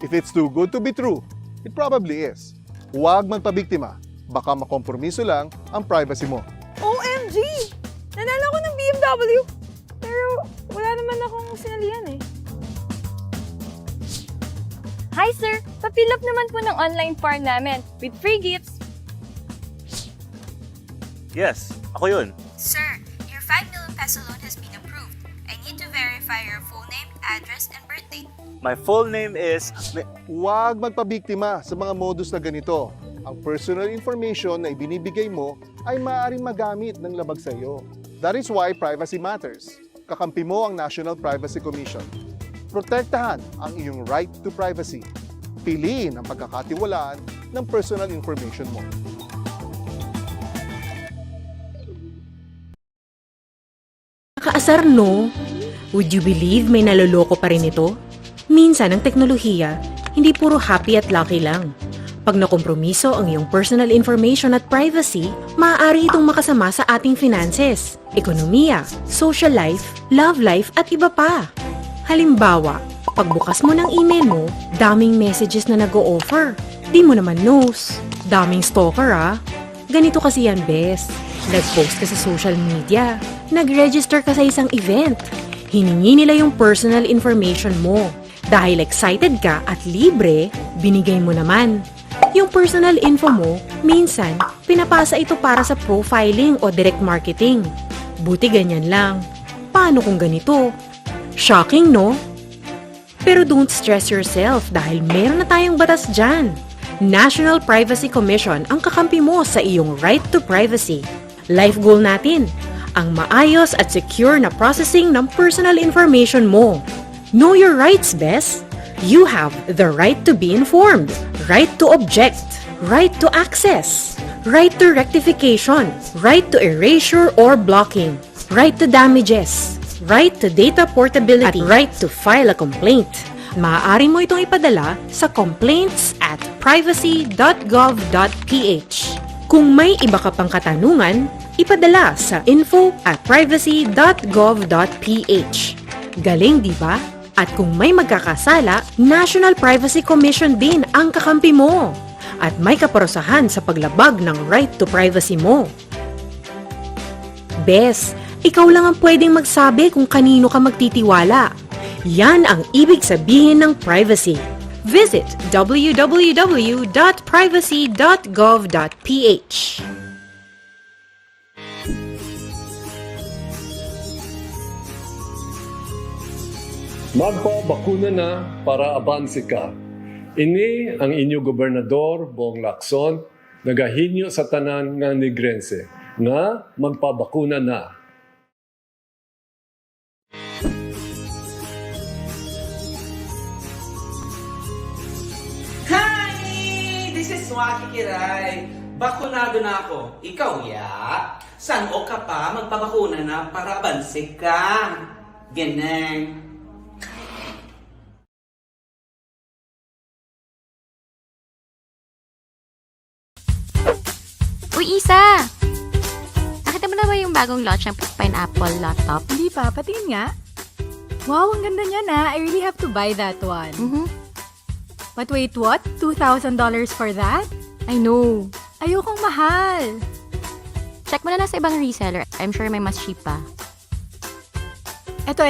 If it's too good to be true, it probably is. Huwag magpabiktima. Baka makompromiso lang ang privacy mo. OMG! Nanalo ko ng BMW! Pero wala naman akong sinalihan eh. Hi sir! Pa-fill up naman po ng online form namin with free gifts. Yes, ako yun. Sir, your 5 million peso loan has been approved. I need to verify your full name, address, and birth date. My full name is... Huwag magpabiktima sa mga modus na ganito. Ang personal information na ibinibigay mo ay maaaring magamit ng labag sa iyo. That is why privacy matters. Kakampi mo ang National Privacy Commission. Protektahan ang iyong right to privacy. Piliin ang pagkakatiwalaan ng personal information mo. Nakaasar no? Would you believe may naloloko pa rin ito? Minsan ang teknolohiya, hindi puro happy at lucky lang. Pag nakompromiso ang iyong personal information at privacy, maaari itong makasama sa ating finances, ekonomiya, social life, love life at iba pa. Halimbawa, pagbukas mo ng email mo, daming messages na nag-o-offer. Di mo naman knows. Daming stalker ah. Ganito kasi yan, bes. Nag-post ka sa social media. Nag-register ka sa isang event. Hiningi nila yung personal information mo. Dahil excited ka at libre, binigay mo naman. Yung personal info mo, minsan, pinapasa ito para sa profiling o direct marketing. Buti ganyan lang. Paano kung ganito? Shocking, no? Pero don't stress yourself dahil meron na tayong batas dyan. National Privacy Commission ang kakampi mo sa iyong right to privacy. Life goal natin, ang maayos at secure na processing ng personal information mo. Know your rights, bes. You have the right to be informed, right to object, right to access, right to rectification, right to erasure or blocking, right to damages, right to data portability, at right to file a complaint. Maaari mo itong ipadala sa complaints@privacy.gov.ph. Kung may iba ka pang katanungan, ipadala sa info@privacy.gov.ph. Galing, di ba? At kung may magkakasala, National Privacy Commission din ang kakampi mo. At may kaparusahan sa paglabag ng right to privacy mo. Bes, ikaw lang ang pwedeng magsabi kung kanino ka magtitiwala. Yan ang ibig sabihin ng privacy. Visit www.privacy.gov.ph. Magpabakuna na para abanse ka. Ini ang inyo gobernador, Bong Lacson, nagahinyo sa tanan nga Negrense, nga magpabakuna na. Hi! This is Waki Kiray. Bakunado na ako. Ikaw, ya? San o ka pa magpabakuna na para abanse ka? Ganang. Uy, Isa! Nakita mo na ba yung bagong launch ng pineapple laptop? Hindi pa, patingin nga. Wow, ang ganda niya na. I really have to buy that one. But wait, what? $2,000 for that? I know. Ayokong mahal. Check mo na lang sa ibang reseller. I'm sure may mas cheap pa. Ito.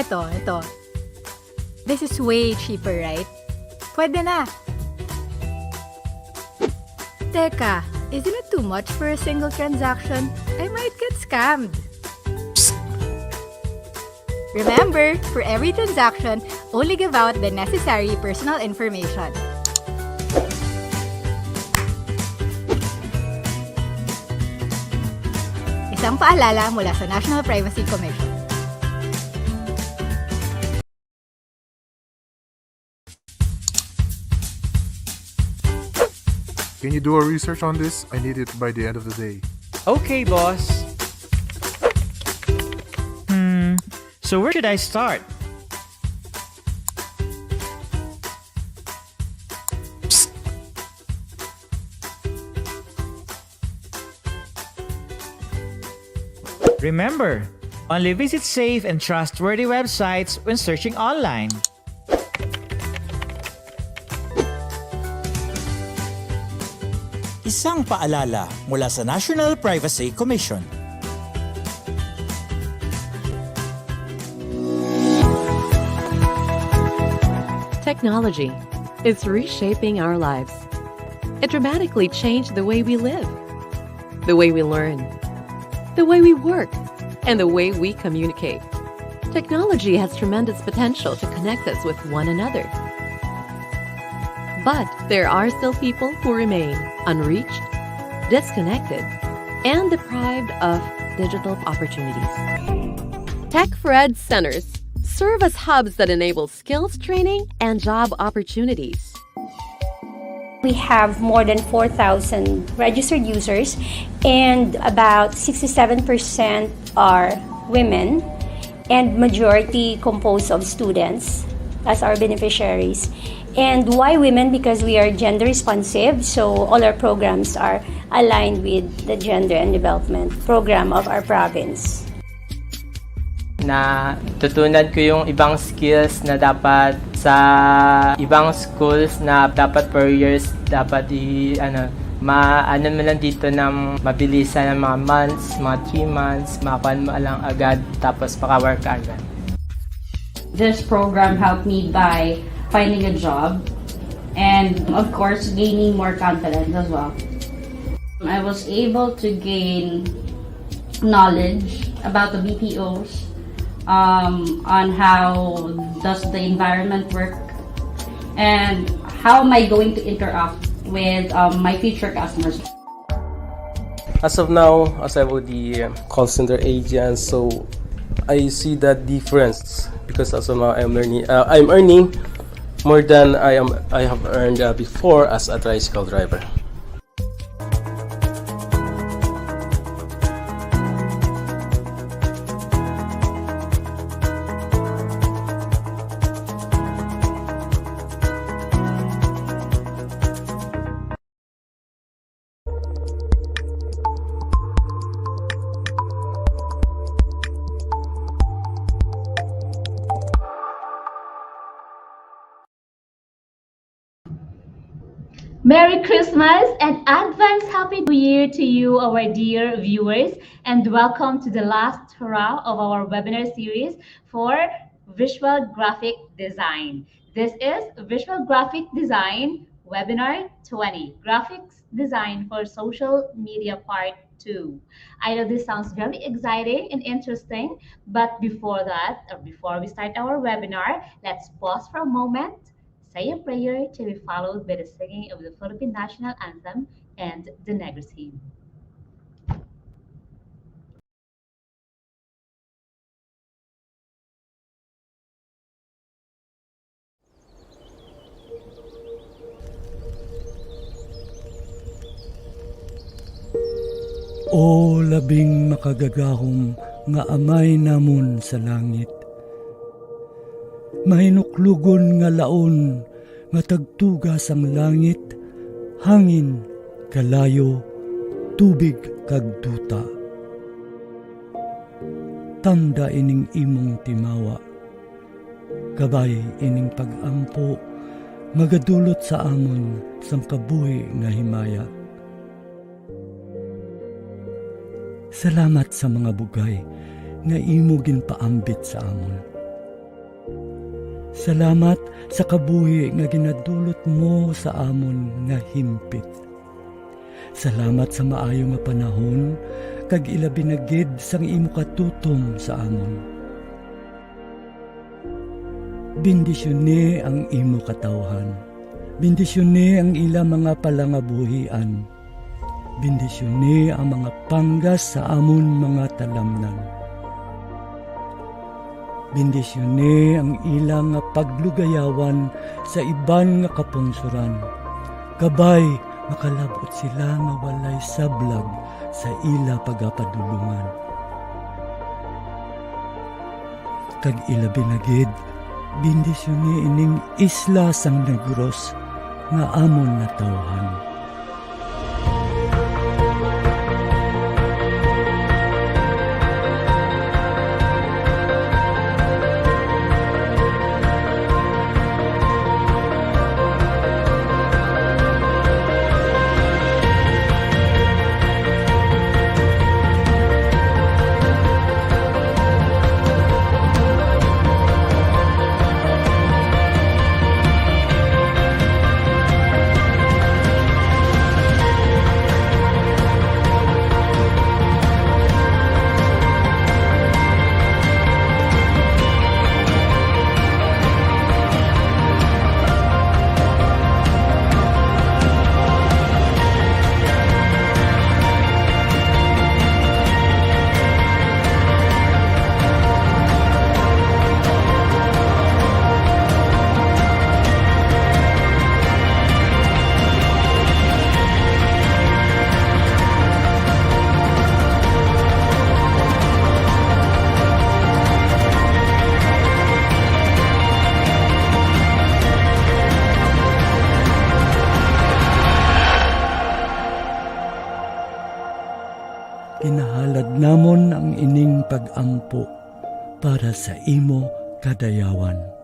This is way cheaper, right? Pwede na. Teka, isn't it too much for a single transaction? I might get scammed. Remember, for every transaction, only give out the necessary personal information. Isang paalala mula sa National Privacy Commission. Can you do a research on this? I need it by the end of the day. Okay, boss. So where should I start? Remember, only visit safe and trustworthy websites when searching online. Isang paalala mula sa National Privacy Commission. Technology is reshaping our lives. It dramatically changed the way we live, the way we learn, the way we work, and the way we communicate. Technology has tremendous potential to connect us with one another. But there are still people who remain unreached, disconnected, and deprived of digital opportunities. Tech4Ed centers serve as hubs that enable skills training and job opportunities. We have more than 4,000 registered users, and about 67% are women, and majority composed of students as our beneficiaries. And why women? Because we are gender responsive, so all our programs are aligned with the gender and development program of our province. Na tutunan ko yung ibang skills na dapat sa ibang schools na dapat per years dapat maano mo lang dito ng mabilisan ng mga months, mga 3 months, makakuha mo lang agad tapos paka-work agad. This program helped me by finding a job and of course gaining more confidence as well. I was able to gain knowledge about the BPOs, on how does the environment work and how am I going to interact with my future customers. As of now, as I would the call center agent, so I see that difference because as of now I'm earning more than I have earned before as a tricycle driver. Merry Christmas and advance Happy New Year to you, our dear viewers, and welcome to the last hurrah of our webinar series for Visual Graphic Design. This is Visual Graphic Design Webinar 20, Graphics Design for Social Media Part 2. I know this sounds very exciting and interesting, but before that, or before we start our webinar, let's pause for a moment, say a prayer to be followed by the singing of the Philippine National Anthem and the Negros Hymn. O labing makagagahom nga amay namon sa langit, mahinuklugon nga laon nga tagtugas ang langit, hangin, kalayo, tubig kag duta. Tanda ining imong timawa, kabay ining pag-ampo, magadulot sa amon sang kabuhi nga himaya. Salamat sa mga bugay nga imo ginpaambit sa amon. Salamat sa kabuhi nga ginadulot mo sa amon nga himpit. Salamat sa maayo nga panahon kag ilabi na gid sang imo katutom sa amon. Bendisyone ang imo katawhan. Bendisyone ang ila mga palangabuhian. Bendisyone ang mga panggas sa amon mga talamnan. Bendisyone ang ilang nga paglugayawan sa iban nga kapungsuran. Kabay makalabot sila nga walay sablag sa ila pagapadulungan. Kag ila binagid, bendisyone ining isla sang Negros nga amon natawhan. Kinahalad namon ang ining pag-ampo para sa imo kadayawan.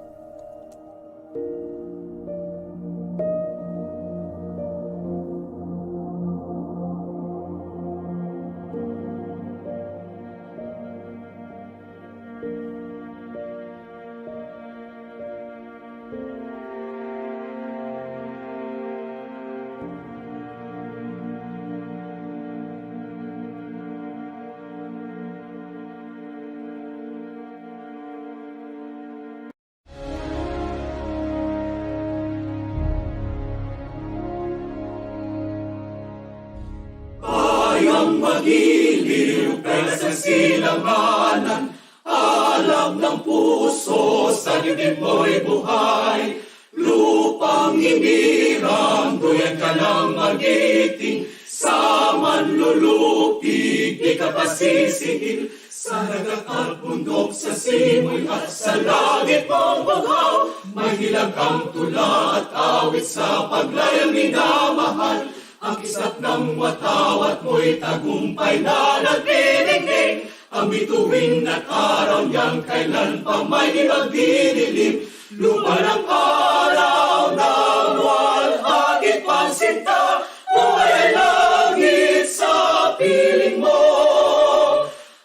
Bayang magiliw, pera sa silanganan, alam ng puso, sa dibdib mo'y buhay. Lupang hinirang, duyan ka ng magiting, sa manlulupig, di ka pasisingil. Sa dagat at bundok, sa simoy at sa langit mong bughaw, may hilag ang tula at awit sa paglayang minamahal. Ang kisap ng watawat mo'y tagumpay na nagdinigdig. Ang bituin at araw niyang kailan pa may magdidilim. Lupa ng araw ng walhati pansinta, buhay ay langit sa piling mo.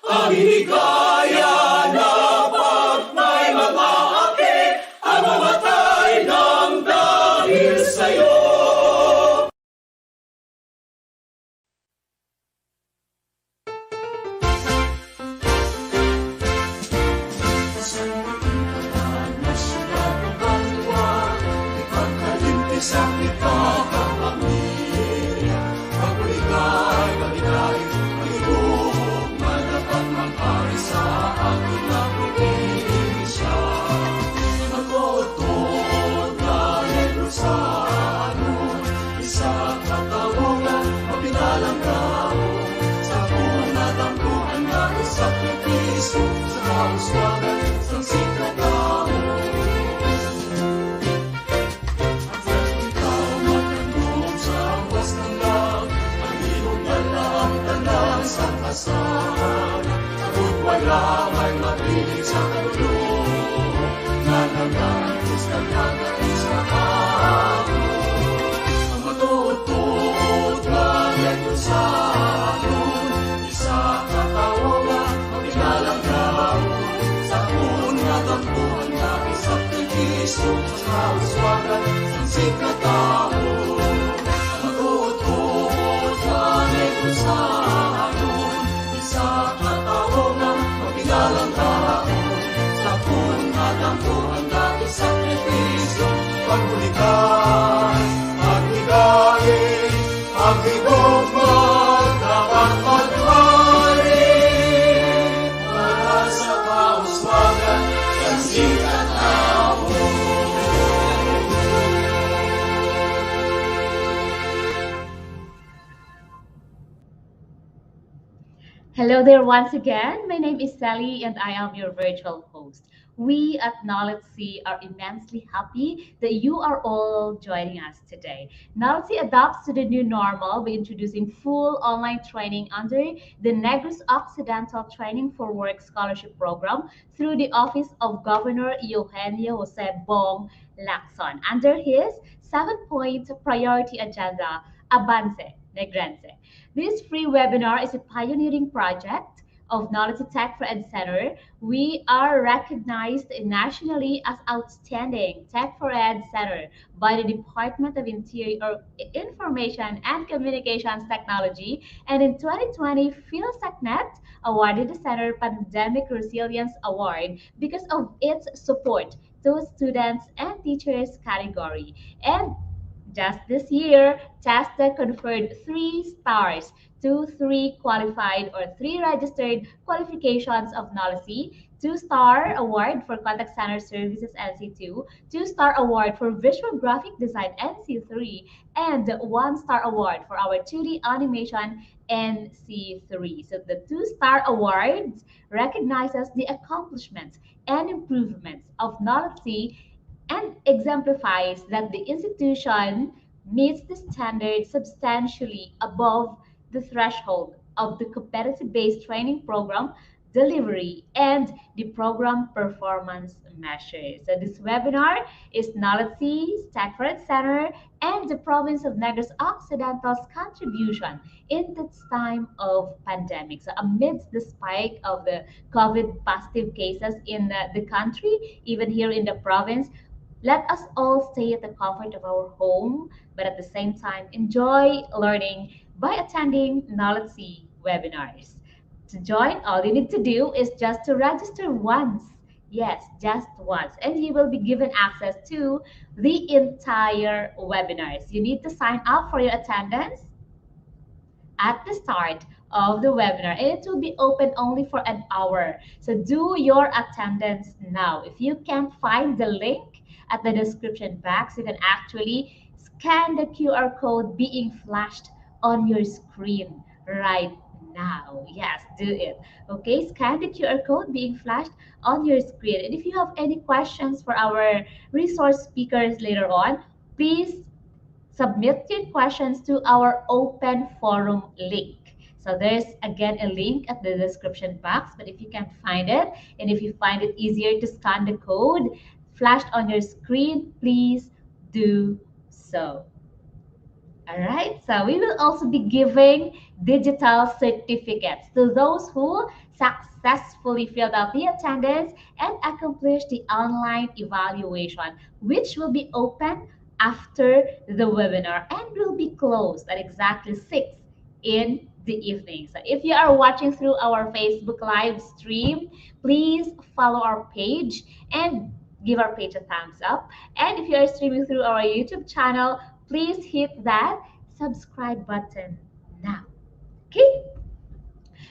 Ang hinigaya na pag may mga api, ang mamatay ng dahil sa'yo. Sa kita kapamilya, pag-uligay, pag-inay, pag-ibog, manapat mag-ari sa ating na probinsya. Magtutod na Negros Occidental, isa katawungan, mapinalang tao, sa punadampuan na isakripiso, sa kauswagan, sa sikatao. Sa kasahan, abot wala may mapiling sa kalulong, nanangalos ka nangais na ako. Ang matutod na Negros Occidental, isa katawagan, mapilalang tao, sa punadampuan na isakripiso, sa kauswagan, sa sikatao. Ang matutod na Negros Occidental, sa katawang mapilalang tao, sa punadampuan na isakripisyo, pagbulikan, pagbigayin, pagbibog mo, dapat maghari, para sa kauswagan, ng sikatao. Hello there once again. My name is Sally and I am your virtual host. We at NOLITC are immensely happy that you are all joining us today. NOLITC adapts to the new normal by introducing full online training under the Negros Occidental Training for Work Scholarship Program through the Office of Governor Eugenio Jose Bong Lacson under his 7-point priority agenda, Avance Negrense. This free webinar is a pioneering project of NOLITC Tech for Ed Center. We are recognized nationally as outstanding Tech for Ed Center by the Department of Interior Information and Communications Technology, and in 2020, PhilSecNet awarded the Center Pandemic Resilience Award because of its support to students and teachers category. And just this year, TESTA conferred 3 stars to 3 qualified or 3 registered qualifications of NOLIC, 2-star award for Contact Center Services NC2, 2-star award for Visual Graphic Design NC3, and 1-star award for our 2D animation NC3. So the 2-star awards recognizes the accomplishments and improvements of NOLIC and exemplifies that the institution meets the standard substantially above the threshold of the competency-based training program delivery and the program performance measures. So this webinar is NOLITC, Stackford Center, and the Province of Negros Occidental's contribution in this time of pandemic. So amidst the spike of the COVID positive cases in the country, even here in the province, let us all stay at the comfort of our home, but at the same time enjoy learning by attending NOLITC webinars. To join, all you need to do is just to register once. Yes, just once. And you will be given access to the entire webinars. You need to sign up for your attendance at the start of the webinar, and it will be open only for an hour. So do your attendance now. If you can't find the link at the description box, you can actually scan the QR code being flashed on your screen right now. Yes, do it. Okay, scan the QR code being flashed on your screen. And if you have any questions for our resource speakers later on, please submit your questions to our open forum link. So there's again a link at the description box, but if you can't find it, and if you find it easier to scan the code flashed on your screen, please do so. All right, so we will also be giving digital certificates to those who successfully filled out the attendance and accomplished the online evaluation, which will be open after the webinar and will be closed at exactly 6 in the evening. So if you are watching through our Facebook live stream, please follow our page and give our page a thumbs up. And if you are streaming through our YouTube channel, please hit that subscribe button now. Okay?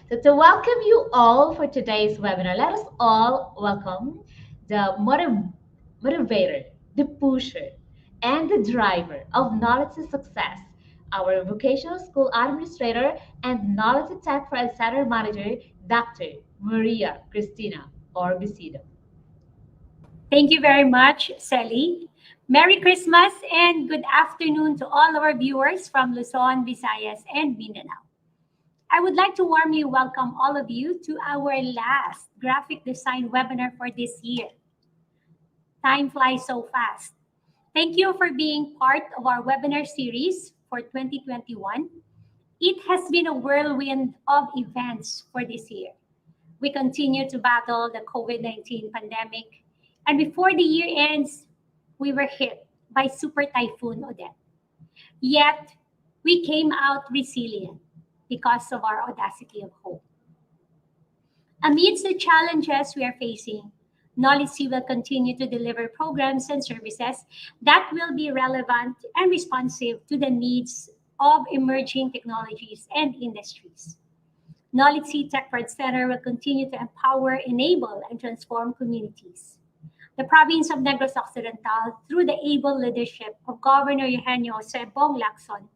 So to welcome you all for today's webinar, let us all welcome the motivator, the pusher, and the driver of NOLITC success, our vocational school administrator and NOLITC Tech for Center manager, Dr. Maria Cristina Orbisido. Thank you very much, Sally. Merry Christmas and good afternoon to all our viewers from Luzon, Visayas, and Mindanao. I would like to warmly welcome all of you to our last graphic design webinar for this year. Time flies so fast. Thank you for being part of our webinar series for 2021. It has been a whirlwind of events for this year. We continue to battle the COVID-19 pandemic, and before the year ends, we were hit by Super Typhoon Odette. Yet, we came out resilient because of our audacity of hope. Amidst the challenges we are facing, NOLITC will continue to deliver programs and services that will be relevant and responsive to the needs of emerging technologies and industries. NOLITC Tech Center will continue to empower, enable, and transform communities. The Province of Negros Occidental, through the able leadership of Governor Eugenio Jose Bong Lacson,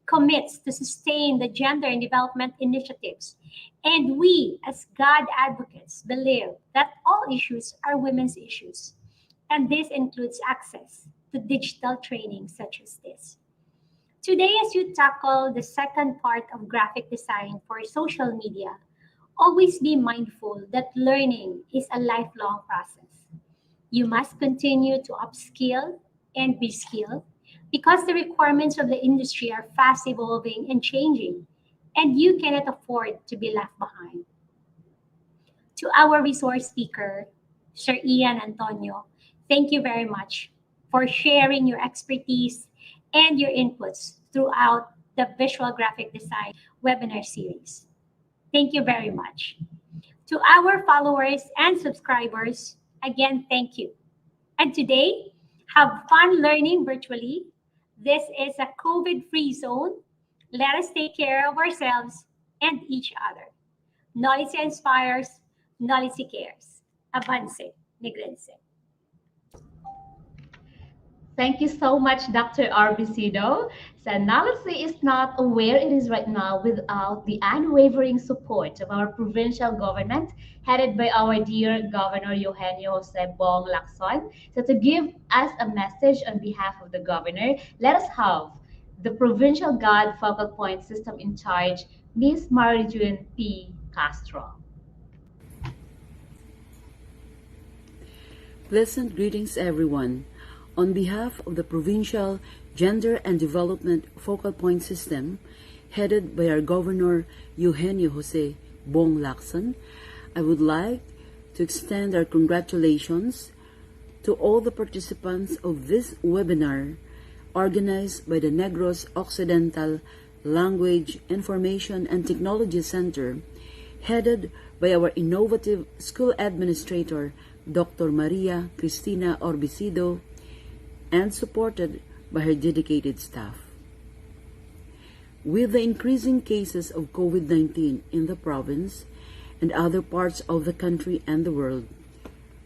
commits to sustain the gender and development initiatives. And we, as God advocates, believe that all issues are women's issues. And this includes access to digital training such as this. Today, as you tackle the second part of graphic design for social media, always be mindful that learning is a lifelong process. You must continue to upskill and reskill because the requirements of the industry are fast evolving and changing, and you cannot afford to be left behind. To our resource speaker, Sir Ian Antonio, thank you very much for sharing your expertise and your inputs throughout the Visual Graphic Design webinar series. Thank you very much. To our followers and subscribers, again, thank you. And today, have fun learning virtually. This is a COVID-free zone. Let us take care of ourselves and each other. NOLITC inspires, NOLITC cares. Avance, Negrense. Thank you so much, Dr. Orbisido. So NOLITC is not where it is right now without the unwavering support of our provincial government, headed by our dear Governor Eugenio Jose Bong Lacson. So to give us a message on behalf of the governor, let us have the Provincial God Focal Point System in charge, Ms. Marijun P. Castro. Pleasant greetings, everyone. On behalf of the Provincial Gender and Development Focal Point System, headed by our Governor Eugenio Jose Bong Lacson, I would like to extend our congratulations to all the participants of this webinar organized by the Negros Occidental Language, Information and Technology Center, headed by our innovative school administrator, Dr. Maria Cristina Orbicido, and supported by her dedicated staff. With the increasing cases of COVID-19 in the province and other parts of the country and the world,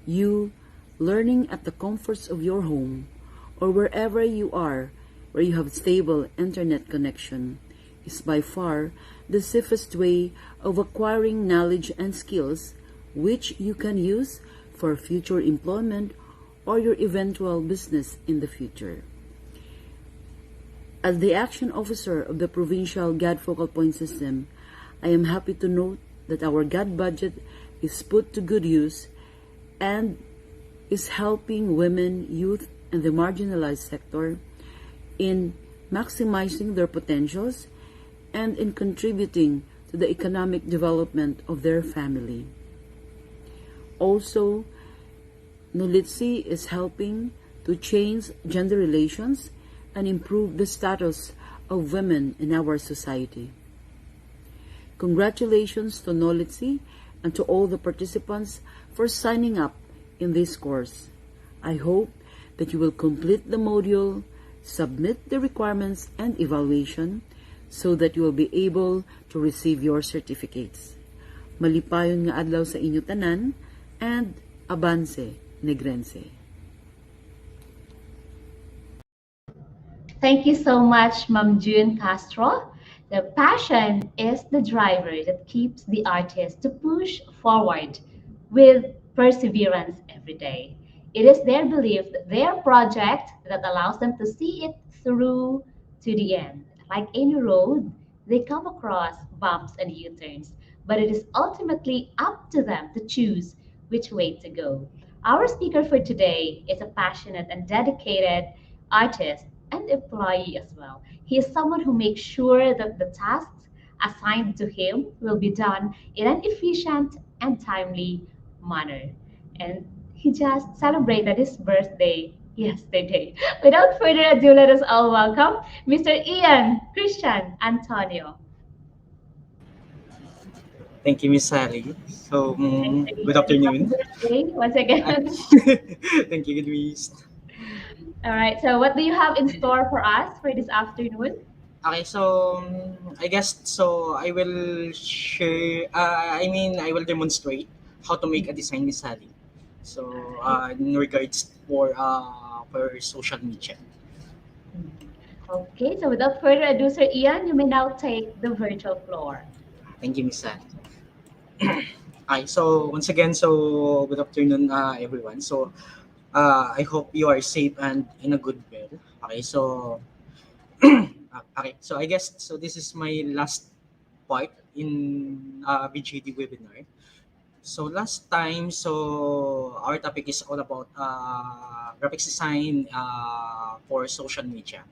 you, learning at the comforts of your home or wherever you are where you have stable internet connection, is by far the safest way of acquiring knowledge and skills which you can use for future employment or your eventual business in the future. As the action officer of the Provincial GAD Focal Point System, I am happy to note that our GAD budget is put to good use and is helping women, youth, and the marginalized sector in maximizing their potentials and in contributing to the economic development of their family. Also, NOLITC is helping to change gender relations and improve the status of women in our society. Congratulations to NOLITC and to all the participants for signing up in this course. I hope that you will complete the module, submit the requirements and evaluation so that you will be able to receive your certificates. Malipayon nga adlaw sa inyo tanan and Avance Negrense. Thank you so much, Ma'am June Castro. The passion is the driver that keeps the artist to push forward with perseverance every day. It is their belief that their project that allows them to see it through to the end. Like any road, they come across bumps and U-turns, but it is ultimately up to them to choose which way to go. Our speaker for today is a passionate and dedicated artist and employee as well. He is someone who makes sure that the tasks assigned to him will be done in an efficient and timely manner. And he just celebrated his birthday yesterday. Without further ado, let us all welcome Mr. Ian Christian Antonio. Thank you, Miss Sally. So, good Happy afternoon. birthday once again. Thank you, good Miss. All right, so what do you have in store for us for this afternoon? Okay, so I guess so I will share. I will demonstrate how to make a design, Miss Sally. So, in regards for social media. Okay, so without further ado, Sir Ian, you may now take the virtual floor. Thank you, Miss Sally. Hi, so once again, so good afternoon, everyone. So, I hope you are safe and in a good bed. Okay, so okay, so I guess so. This is my last part in BGD webinar. So last time, so our topic is all about graphics design for social media.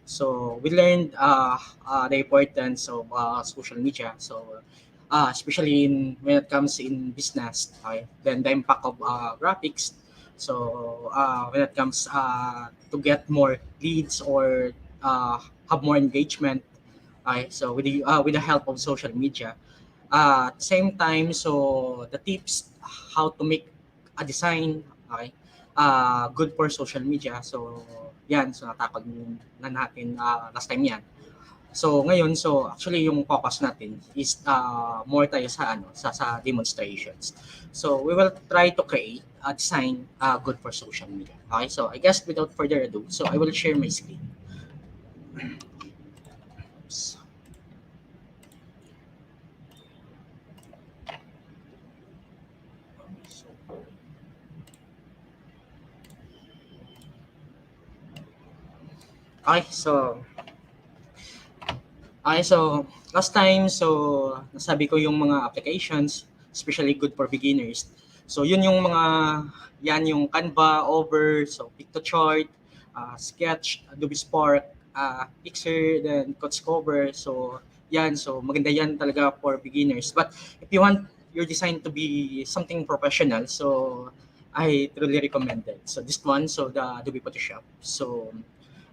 So we learned the importance of social media. So especially when it comes in business, okay? Then the impact of graphics. So when it comes to get more leads or have more engagement, okay? So with the help of social media. At the same time, so the tips how to make a design, okay, good for social media. So yan, so natapag na natin last time yan. So ngayon, so actually yung focus natin is more tayo sa sa demonstrations. So we will try to create a design good for social media. Okay, so I guess without further ado, so I will share my screen. Oops. Okay, so Okay, so last time, so nasabi ko yung mga applications, especially good for beginners. So yun yung mga, yan yung Canva, Over, so Pictochart, Sketch, Adobe Spark, Pixar, then Cover. So yan, so maganda yan talaga for beginners. But if you want your design to be something professional, so I truly recommend it. So this one, so the Adobe Photoshop. So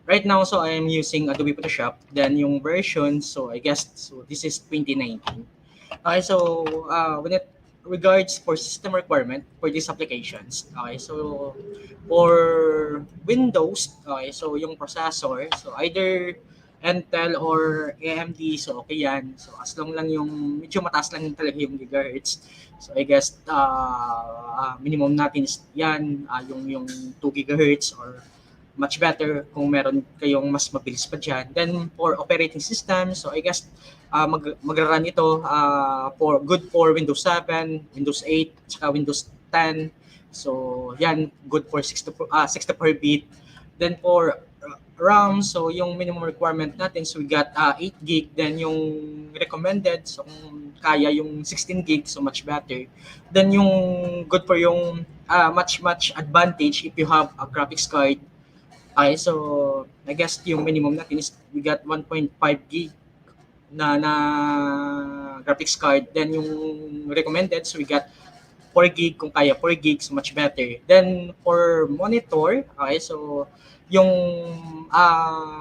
right now, so I am using Adobe Photoshop. Then yung version, so I guess, so this is 2019. Okay, so when it regards for system requirement for these applications, okay, so for Windows, okay, so yung processor, so either Intel or AMD, so okay yan. So as long lang yung, medyo mataas lang talaga yung gigahertz. So I guess minimum natin is yan, yung 2 gigahertz or much better kung meron kayong mas mabilis pa dyan. Then for operating system, so I guess magra-run ito for good for Windows 7, Windows 8, saka Windows 10. So yan, good for 64-bit. Then for RAM, so yung minimum requirement natin, so we got 8 gig. Then yung recommended, so kung kaya yung 16 gig, so much better. Then yung good for yung much advantage if you have a graphics card. Okay, so I guess yung minimum natin is we got 1.5 gig na graphics card. Then yung recommended, so we got 4 gig kung kaya 4 gig, so much better. Then for monitor, okay, so yung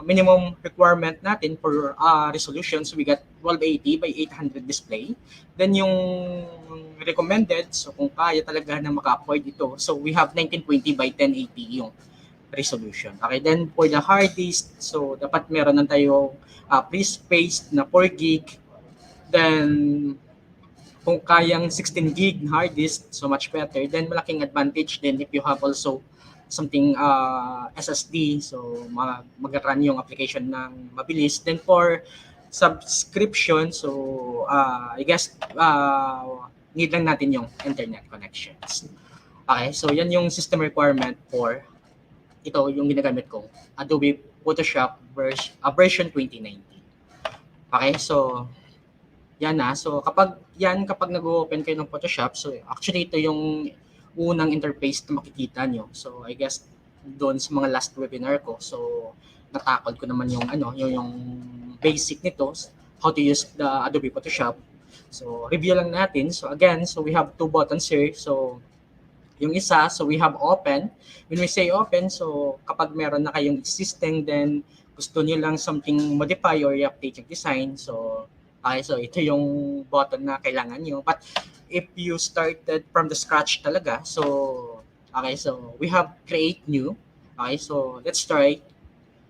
minimum requirement natin for resolution, so we got 1280 by 800 display. Then yung recommended, so kung kaya talaga na maka-afford ito, so we have 1920 by 1080 yung resolution. Okay, then for the hard disk, so dapat meron na tayo pre-spaced na 4 gig. Then kung kayang 16 gig na hard disk, so much better. Then malaking advantage din if you have also something SSD, so mag-run yung application ng mabilis. Then for subscription, so I guess need lang natin yung internet connections. Okay, so yan yung system requirement for ito yung ginagamit kong Adobe Photoshop version 2019. Okay, so yan na. So kapag nag-open kayo ng Photoshop, so actually ito yung unang interface na makikita nyo. So I guess doon sa mga last webinar ko, so natakod ko naman yung yung basic nito, how to use the Adobe Photoshop. So review lang natin. So again, so we have 2 buttons here. So yung isa, so we have open. When we say open, so kapag meron na kayong existing, then gusto niyo lang something modify or i-update yung design, so okay, so ito yung button na kailangan niyo. But if you started from the scratch talaga, so okay, so we have create new. Okay, so let's try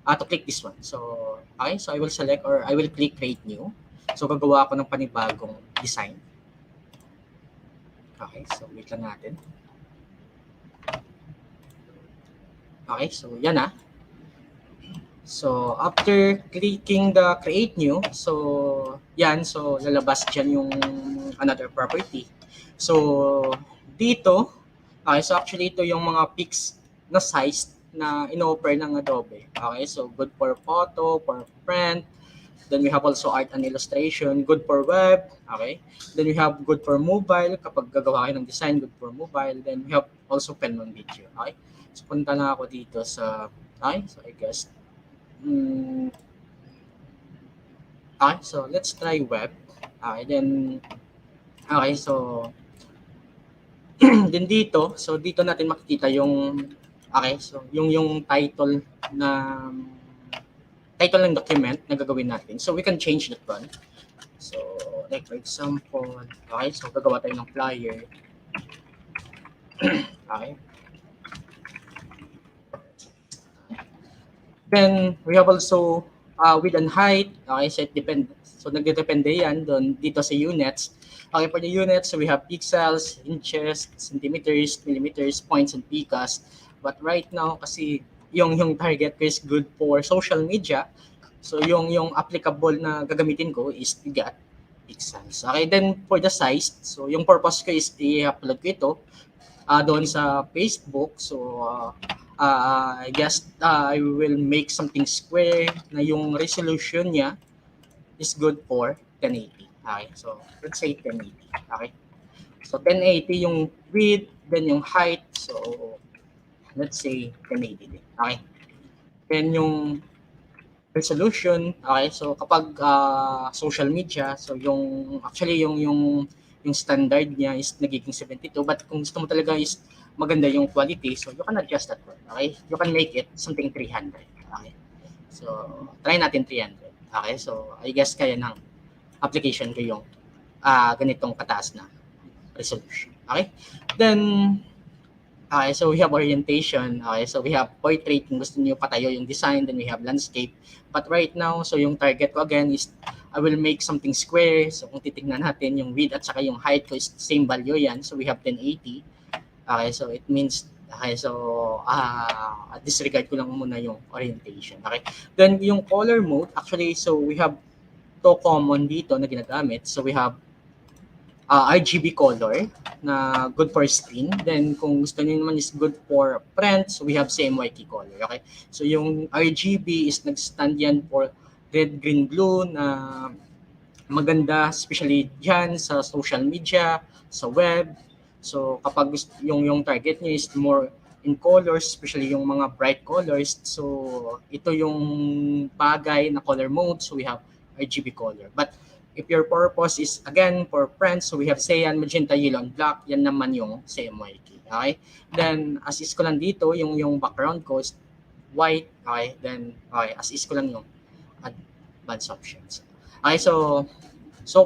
to click this one. So okay, so I will select or I will click create new. So gagawa ako ng panibagong design. Okay, so wait lang natin. Okay, so yan na. So after clicking the create new, so yan, so lalabas dyan yung another property. So dito, okay, so actually ito yung mga pics na size na in-offer ng Adobe. Okay, so good for photo, for print. Then we have also art and illustration, good for web. Okay, then we have good for mobile, kapag gagawa kayo ng design, good for mobile. Then we have also pen on video. Okay, so punta na ako dito sa, okay, so I guess okay, so let's try web. Okay, then okay, so din dito, so dito natin makikita yung okay, so yung title ng document na gagawin natin. So we can change that one. So like for example, okay, so gagawa tayo ng flyer. Okay. Then we have also width and height. Okay, so it depends. So nagdedepende yan doon dito sa units. Okay, for the units, so we have pixels, inches, centimeters, millimeters, points, and picas. But right now, kasi yung target ko is good for social media. So yung applicable na gagamitin ko is got pixels. Okay, then for the size, so yung purpose ko is i-upload ko ito doon sa Facebook. So I guess I will make something square na yung resolution niya is good for 1080. Okay, so let's say 1080. Okay, so 1080 yung width, then yung height, so let's say 1080 din. Okay, then yung resolution, okay, so kapag social media, so yung actually yung standard niya is nagiging 72, but kung gusto mo talaga is maganda yung quality, so you can adjust that one. Okay, you can make it something 300. Okay, so try natin 300. Okay, so I guess kaya ng application ko yung ganitong kataas na resolution. Okay, then okay, so we have orientation. Okay, so we have portrait kung gusto niyo patayo yung design, then we have landscape. But right now, so yung target ko again is I will make something square. So kung titingnan natin yung width at saka yung height ko is same value yan. So we have 1080. Okay, so it means okay, so disregard ko lang muna yung orientation. Okay, then yung color mode, actually, so we have two common dito na ginagamit. So we have RGB color na good for screen. Then kung gusto niyo naman is good for print, so we have CMYK color. Okay, so yung RGB is nag-stand yan for red, green, blue na maganda, especially dyan sa social media, sa web. So kapag yung target niyo is more in colors, especially yung mga bright colors, so ito yung bagay na color mode, so we have RGB color. But if your purpose is again for print, so we have cyan, magenta, yellow, and black, yan naman yung CMYK. Okay, then as is ko lang dito yung background ko is white. Okay, then okay, as is ko lang yung advanced options. Okay, so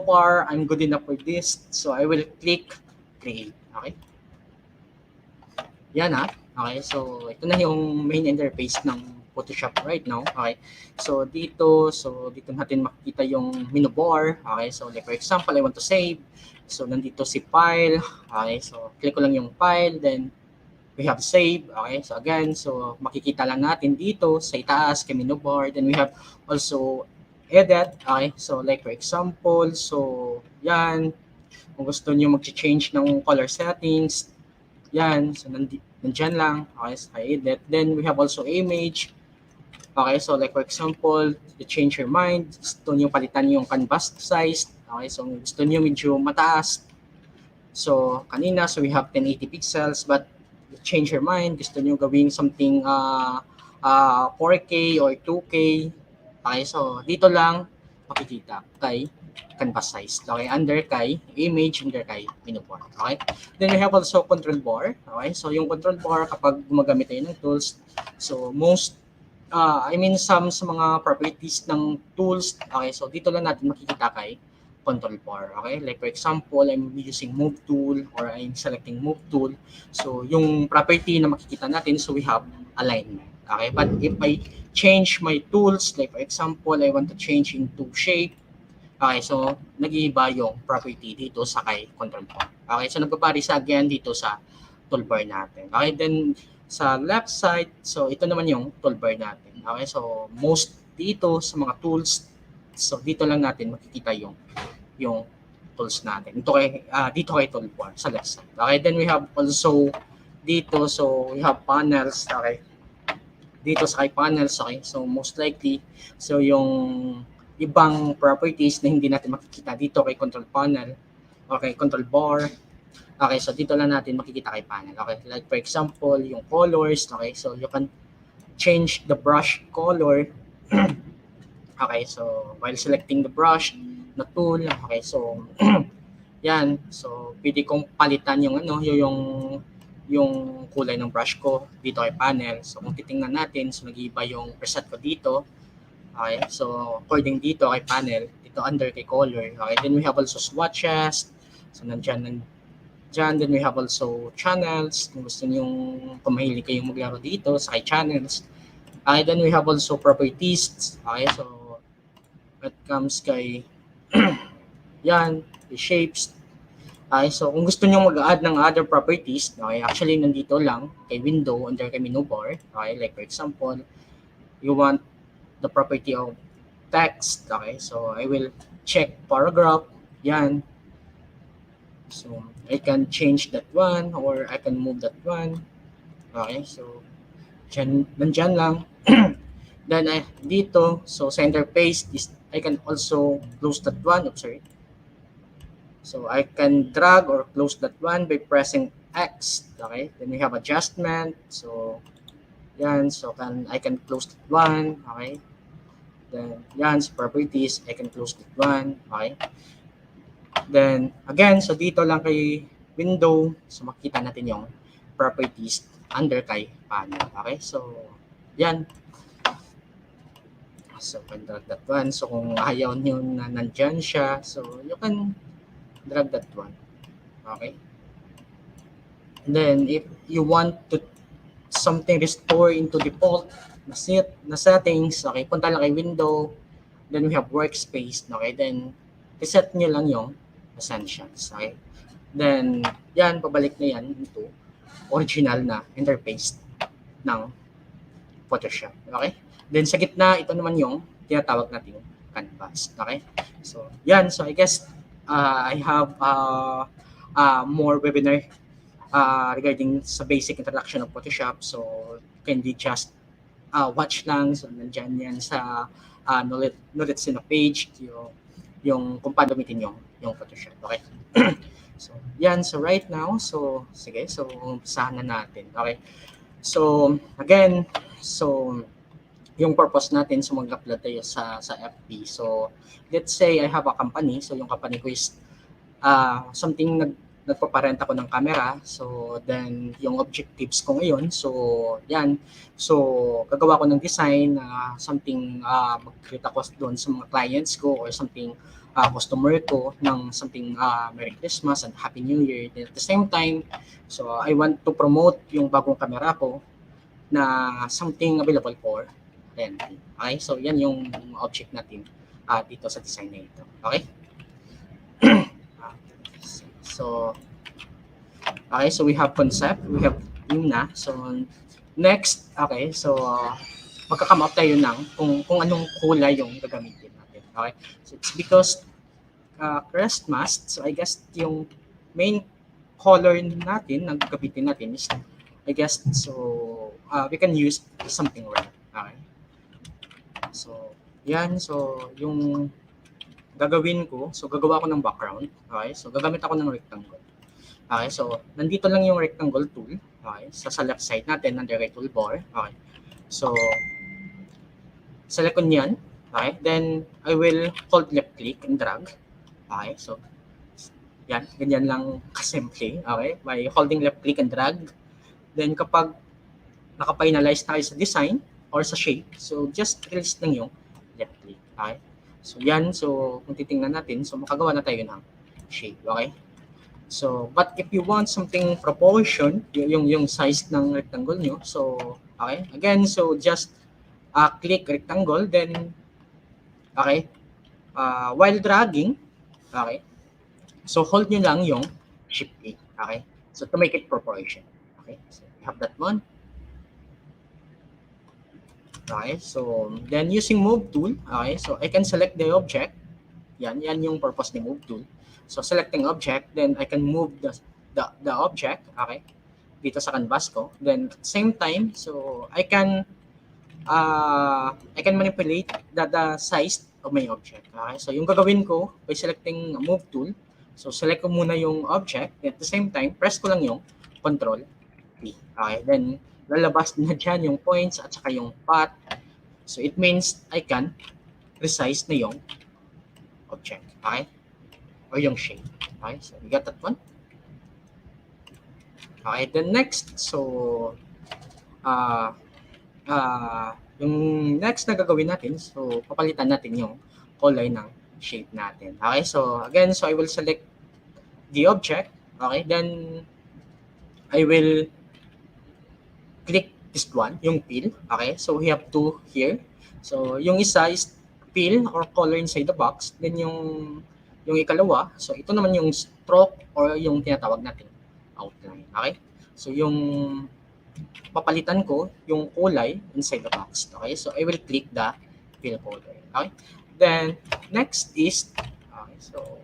far I'm good enough with this, so I will click create. Okay, yan ha. Okay, so ito na yung main interface ng Photoshop right now. Okay, so dito natin makikita yung menu bar. Okay, so like for example, I want to save. So nandito si file. Okay, so click ko lang yung file, then we have save. Okay, so again, so makikita lang natin dito sa itaas kay menu bar. Then we have also edit. Okay, so like for example, so yan, kung gusto niyo mag-change ng color settings, yan, so nandyan lang. Okay, so edit. Then we have also image. Okay, so like for example, to change your mind, gusto niyo palitan yung canvas size. Okay, so gusto niyo medyo mataas. So kanina, so we have 1080 pixels, but to change your mind, gusto niyo gawing something 4K or 2K. Okay, so dito lang makikita kay canvas size. Okay, under kay image, under kay menu bar. Okay, then we have also control bar. Okay, so yung control bar kapag gumagamit tayo ng tools, so some sa mga properties ng tools. Okay, so dito lang natin makikita kay control bar. Okay, like for example, I'm using move tool or I'm selecting move tool. So yung property na makikita natin, so we have alignment. Okay, but if I change my tools, like for example, I want to change into shape. Okay, so nag-iiba yung property dito sa kay control bar. Okay, so nagbabari sa again dito sa toolbar natin. Okay, then sa left side, so ito naman yung toolbar natin. Okay, so most dito sa mga tools, so dito lang natin makikita yung tools natin. Dito kay toolbar sa left side. Okay, then we have also dito, so we have panels. Okay, dito sa kay panels. Okay, so most likely, so yung ibang properties na hindi natin makikita dito kay control panel, okay, control bar. Okay, so dito lang natin makikita kay panel. Okay, like for example, yung colors. Okay, so you can change the brush color. Okay, so while selecting the brush na tool. Okay, so yan. So pwede kong palitan yung yung kulay ng brush ko dito kay panel. So kung titingnan natin, so nag-iiba yung preset ko dito. Okay, so according dito kay panel, dito under kay color. Okay, then we have also swatches. So nandyan. Then we have also channels. Kung gusto nyong pumahili kayong maglaro dito sa kay channels. Okay, then we have also properties. Okay, so it comes kay yan, the shapes. Okay, so kung gusto nyong mag-add ng other properties, okay, actually nandito lang kay window under kay menu bar. Okay, like for example, you want the property of text. Okay, so I will check paragraph. Yan. So I can change that one or I can move that one. Okay, so nandyan lang. Then dito, so sa interface is I can also close that one. Oops, sorry. So I can drag or close that one by pressing X. Okay, then we have adjustment. So yan, so I can close that one. Okay, then yan, sa properties, I can close that one. Okay, then again, so dito lang kay window, so makita natin yung properties under kay panel. Okay, so yan. So can drag that one. So kung ayaw nyo na nandyan siya, so you can drag that one. Okay, and then if you want to something restore into default na settings, okay, punta lang kay window, then we have workspace. Okay, then reset nyo lang yung essentials. Okay, then yan, pabalik na yan into original na interface ng Photoshop. Okay, then sa gitna, ito naman yung tinatawag nating canvas. Okay, so yan, so I guess I have more webinar regarding sa basic introduction of Photoshop. So can be just watch lang. So nandyan yan sa NOLITC na page yung kung paano gamitin yung Photoshop. Okay. So yan, so right now, so sige, so umpisahan na natin. Okay, so again, so yung purpose natin, so mag-upload tayo sa FB. So let's say I have a company, so yung company ko is something nagpaparent ako ng camera. So then yung objectives ko ngayon, so yan, so gagawa ko ng design something mag-create ako doon sa mga clients ko or something customer ko ng something Merry Christmas and Happy New Year. Then at the same time, so I want to promote yung bagong camera ko na something available for renting. Okay, so yan yung object natin dito sa design na ito. Okay. So okay, so we have concept, we have theme na. So next, okay, so magka-come up tayo ng kung anong kulay yung gagamitin natin. Okay, so it's because Christmas, so I guess yung main color natin na gagamitin natin is, I guess, so we can use something red. Okay, so yan, so yung gagawin ko, so gagawa ko ng background. Okay, so gagamit ako ng rectangle. Okay, so nandito lang yung rectangle tool. Okay, sa left side natin, under right toolbar. Okay, so select ko niyan. Okay, then I will hold left click and drag. Okay, so yan, ganyan lang kasimple. Okay, by holding left click and drag. Then kapag naka-finalize tayo sa design or sa shape, so just release lang yung left click. Okay, so yan, so kung titingnan natin, so makagawa na tayo ng shape. Okay, so but if you want something proportion, yung size ng rectangle nyo, so okay, again, so just click rectangle, then okay, while dragging, okay, so hold nyo lang yung shift A. Okay, so to make it proportion. Okay, so we have that one. Okay, so then using move tool, okay, so I can select the object. Yan yung purpose ni move tool. So selecting object, then I can move the object, okay, dito sa canvas ko. Then at the same time, so I can manipulate the size of my object. Okay, so yung gagawin ko by selecting move tool, so select ko muna yung object, at the same time press ko lang yung control P. Okay, then lalabas na dyan yung points at saka yung path. So it means I can resize na yung object. Okay, or yung shape. Okay, so we got that one. Okay, then next, so yung next na gagawin natin, so papalitan natin yung color ng shape natin. Okay, so again, so I will select the object. Okay, then I will click this one, yung fill. Okay, so we have two here. So yung isa is fill or color inside the box. Then yung ikalawa, so ito naman yung stroke or yung tinatawag natin outline. Okay, so yung papalitan ko yung kulay inside the box. Okay, so I will click the fill color. Okay, then next is okay, so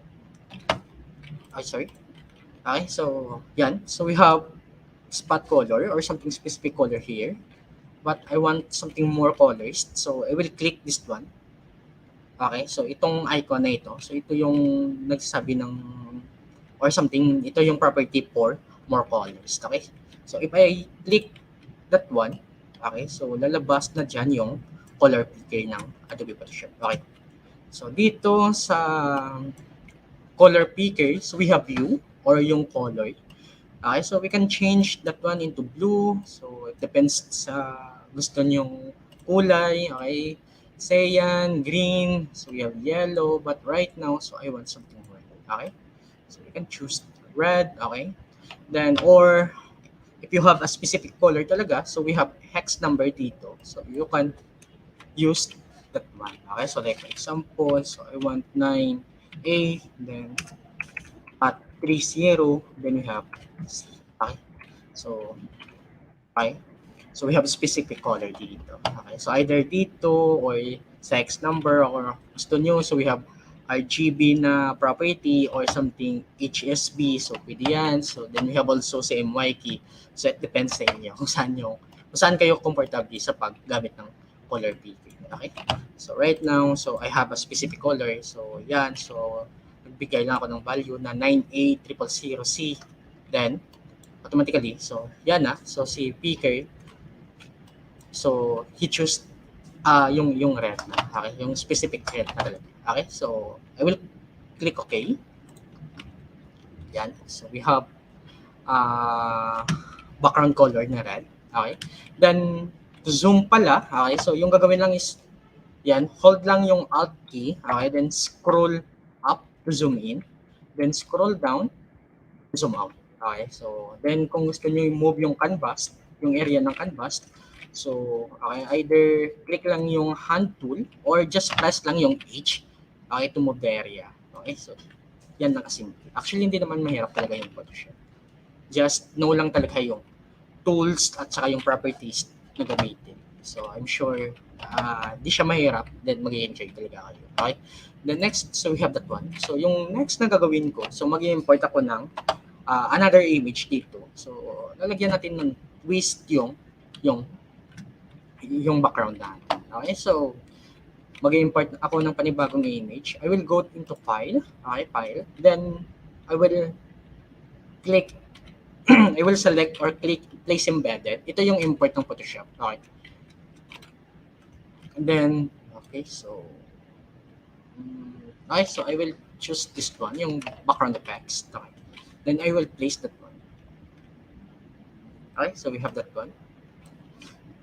yan, so we have spot color or something specific color here, but I want something more colors, so I will click this one. Okay, so itong icon na ito, so ito yung nagsasabi ng or something, ito yung property for more colors. Okay, so if I click that one, okay, so lalabas na dyan yung color picker ng Adobe Photoshop. Okay, so dito sa color picker, so we have view or yung color. Okay, so we can change that one into blue. So it depends sa gusto nyong kulay. Okay, cyan, green. So we have yellow, but right now, so I want something red. Okay, so you can choose red. Okay, then or if you have a specific color talaga, so we have hex number dito. So you can use that one. Okay, so like for example, so I want 9A, then at 30, then we have C. Okay, so okay, so we have a specific color dito. Okay, so either dito or sa X number or gusto nyo, so we have RGB na property or something HSB, so pwede yan. So then we have also sa MY key, so it depends sa inyo kung saan kayo comfortable sa paggamit ng color picker. Okay, so right now, so I have a specific color, so yan, so nagbigay lang ako ng value na 9A000C, then automatically, so yan na, so si picker, so he choose yung red na, okay, yung specific red na talaga. Okay, so I will click OK. Yan, so we have background color na red. Okay, then to zoom pala, okay, so yung gagawin lang is yan, hold lang yung Alt key, okay, then scroll up to zoom in, then scroll down to zoom out. Okay, so then kung gusto niyo i-move yung canvas, yung area ng canvas, so okay, either click lang yung hand tool or just press lang yung H, okay, to move the area. Okay, so yan lang kasimple. Actually, hindi naman mahirap talaga yung Photoshop. Just know lang talaga yung tools at saka yung properties na gamitin. So I'm sure di siya mahirap, then mag-i-enjoy talaga kayo. Okay? The next, so we have that one. So yung next na gagawin ko, so mag-i-import ako ng another image dito. So lalagyan natin ng twist yung background natin. Okay? So mag-i-import ako ng panibagong image. I will go into file. Okay, file. Then I will click I will select or click place embedded. Ito yung import ng Photoshop. Okay. And then, okay, so okay, so I will choose this one, yung background effects. Okay. Then I will place that one. Okay, so we have that one.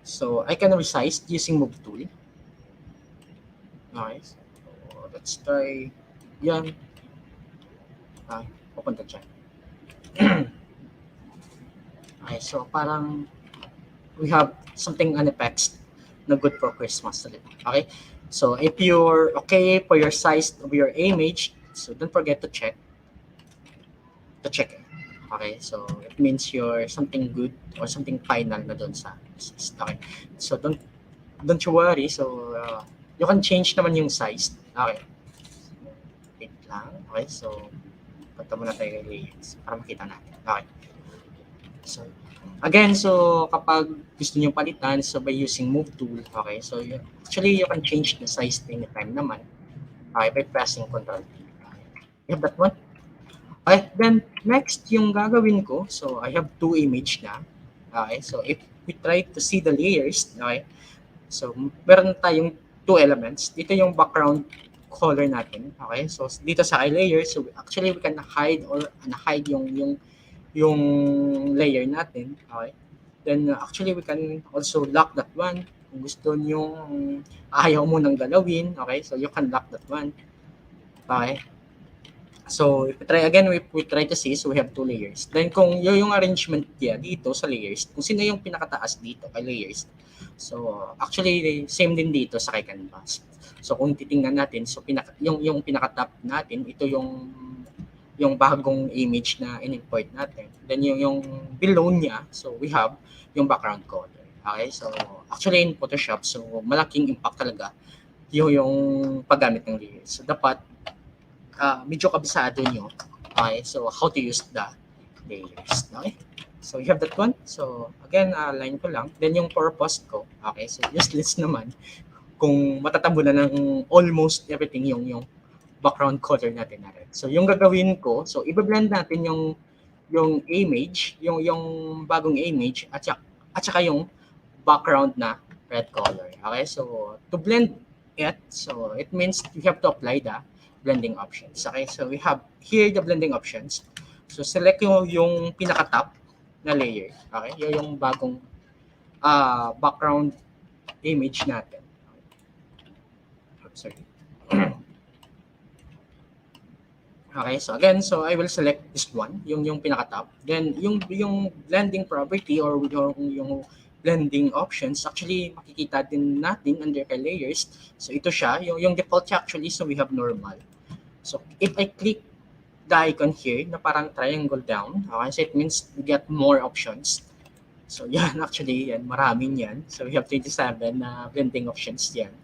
So I can resize using move tool. Okay, so let's try yan. Okay, pupunta dyan. Okay, so parang we have something on effects na good for Christmas talaga. Okay, so if you're okay for your size of your image, so don't forget to check it. Okay, so it means you're something good or something final na doon sa size. Okay, so don't you worry. So you can change naman yung size. Okay, wait lang. Okay, so punta muna tayo layers para makita natin. Okay. So, again, so kapag gusto nyo palitan, so by using move tool, okay, so actually you can change the size anytime naman, okay, by pressing Ctrl T. Okay. You have that one. Okay, then next yung gagawin ko, so I have two image na. Okay, so if we try to see the layers, okay, so meron tayong two elements. Dito yung background color natin, okay, so dito sa layer, so actually we can hide or unhide yung layer natin. Okay, then actually we can also lock that one kung gusto nyo ayaw mo nang galawin. Okay, so you can lock that one. Okay, so if we try again, we try to see, so we have two layers. Then kung yung arrangement niya dito sa layers, kung sino yung pinakataas dito kay layers, so actually same din dito sa kay canvas. So kung titingnan natin, so yung pinaka-top natin, ito yung bagong image na in-import natin. Then yung below niya, so we have yung background color. Okay, so actually in Photoshop, so malaking impact talaga yung paggamit ng layers. So dapat medyo kabisado nyo. Okay, so how to use the layers. Okay, so you have that one. So again, line ko lang. Then yung purpose ko, okay, so useless naman kung matatabo na ng almost everything yung background color natin na red. So yung gagawin ko, so i-blend natin yung image, yung bagong image at saka yung background na red color. Okay? So to blend it, so it means you have to apply the blending options. Okay? So we have here the blending options. So select yung pinaka-top na layer. Okay? Yung bagong background image natin. Sorry. Okay, so again, so I will select this one, yung pinaka-top. Then yung blending property or yung blending options, actually makikita din natin under kay layers. So ito siya, yung default siya actually, so we have normal. So if I click the icon here na parang triangle down, okay, so it means we get more options. So yan, actually, yan, maraming yan. So we have 27 na blending options yan.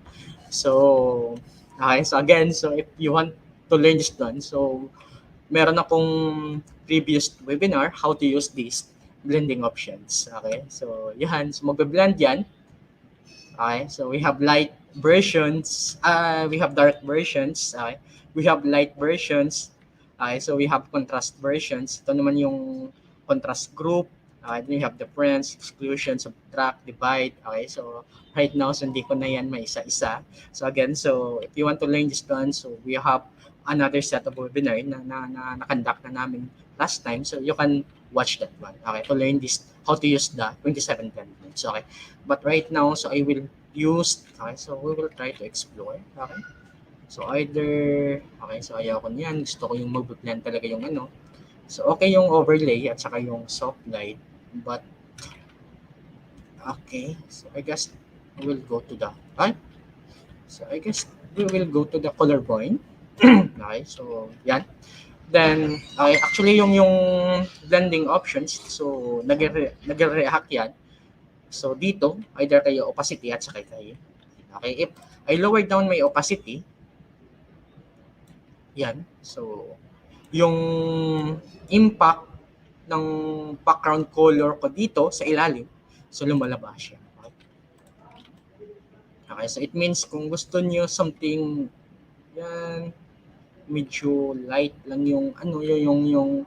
So, okay, so again, so if you want to learn this one, so meron akong previous webinar, how to use these blending options. Okay, so yan, so magbe-blend yan. Okay, so we have light versions, we have dark versions, okay, we have light versions, okay, so we have contrast versions. Ito naman yung contrast group. Then you have difference, exclusion, subtract, divide. Okay, so right now, so hindi ko na yan may isa-isa. So again, so if you want to learn this one, so we have another set of webinar na conduct na namin last time. So you can watch that one. Okay, to learn this, how to use the 27 blends. Okay, but right now, so I will use, okay, so we will try to explore. Okay, so either, okay, so ayaw ko niyan. Gusto ko yung mag-blend talaga yung ano. So okay yung overlay at saka yung soft light. But okay, so I guess we will go to the so I guess we will go to the color point. Okay, so yan. Then okay, actually yung blending options, so nagre-react yan. So dito either kayo opacity at saka kayo. Okay, if I lower down my opacity, yan. So yung impact ng background color ko dito sa ilalim, so lumalabas siya. Okay, so it means kung gusto niyo something yan medyo light lang yung ano yung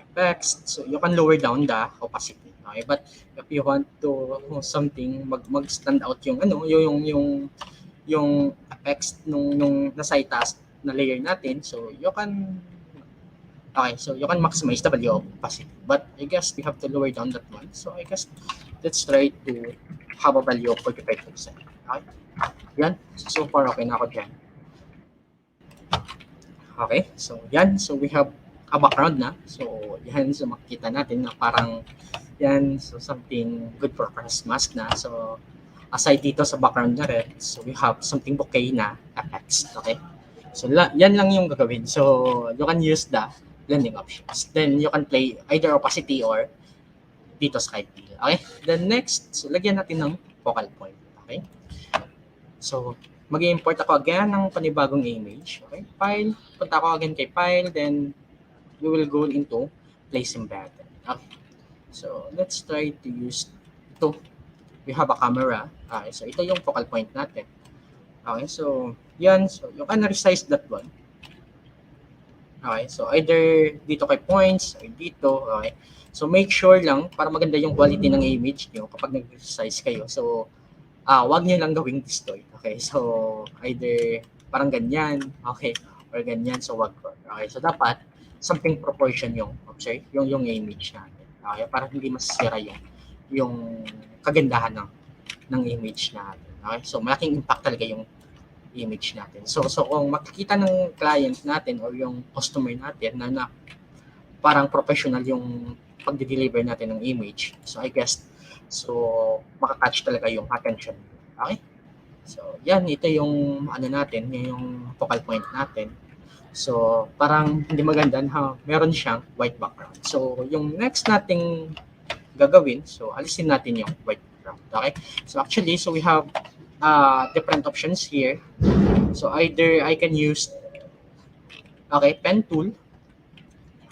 effects, so you can lower down the opacity. Okay, but if you want to something mag-stand out yung ano yung effects nung nasa itaas na layer natin, so you can maximize the value of opacity. But I guess we have to lower down that one. So I guess let's try to have a value of 45%. Okay? Yan. So far, okay na ako dyan. Okay. So yan. So we have a background na. So yan. So makikita natin na parang yan. So something good for Christmas na. So aside dito sa background na red, so we have something bouquet na effects. Okay? So yan lang yung gagawin. So you can use the blending options. Then you can play either opacity or dito sa kite fill. Okay? Then next, so lagyan natin ng focal point. Okay? So mag-i-import ako again ng panibagong image. Okay? File. Punta ako again kay file. Then we will go into place embedded. Okay? So let's try to use ito. We have a camera. Okay? So ito yung focal point natin. Okay? So yan. So you can resize that one. Okay, so either dito kay points or dito, okay. So make sure lang para maganda yung quality ng image niyo kapag nag-resize kayo. So wag niyo lang gawing distorted. Okay, so either parang ganyan, okay, or ganyan, so wag. Okay, so dapat something proportion yung image natin. Okay, para hindi masisira yung kagandahan ng image natin. Okay, so malaking impact talaga yung image natin. So kung makikita ng client natin or yung customer natin na parang professional yung pag-deliver natin ng image, so I guess makakatch talaga yung attention. Okay? So yan, ito yung ano natin, yung focal point natin. So parang hindi maganda na meron siyang white background. So yung next nating gagawin, so alisin natin yung white background. Okay? So actually, so we have different options here. So either I can use pen tool,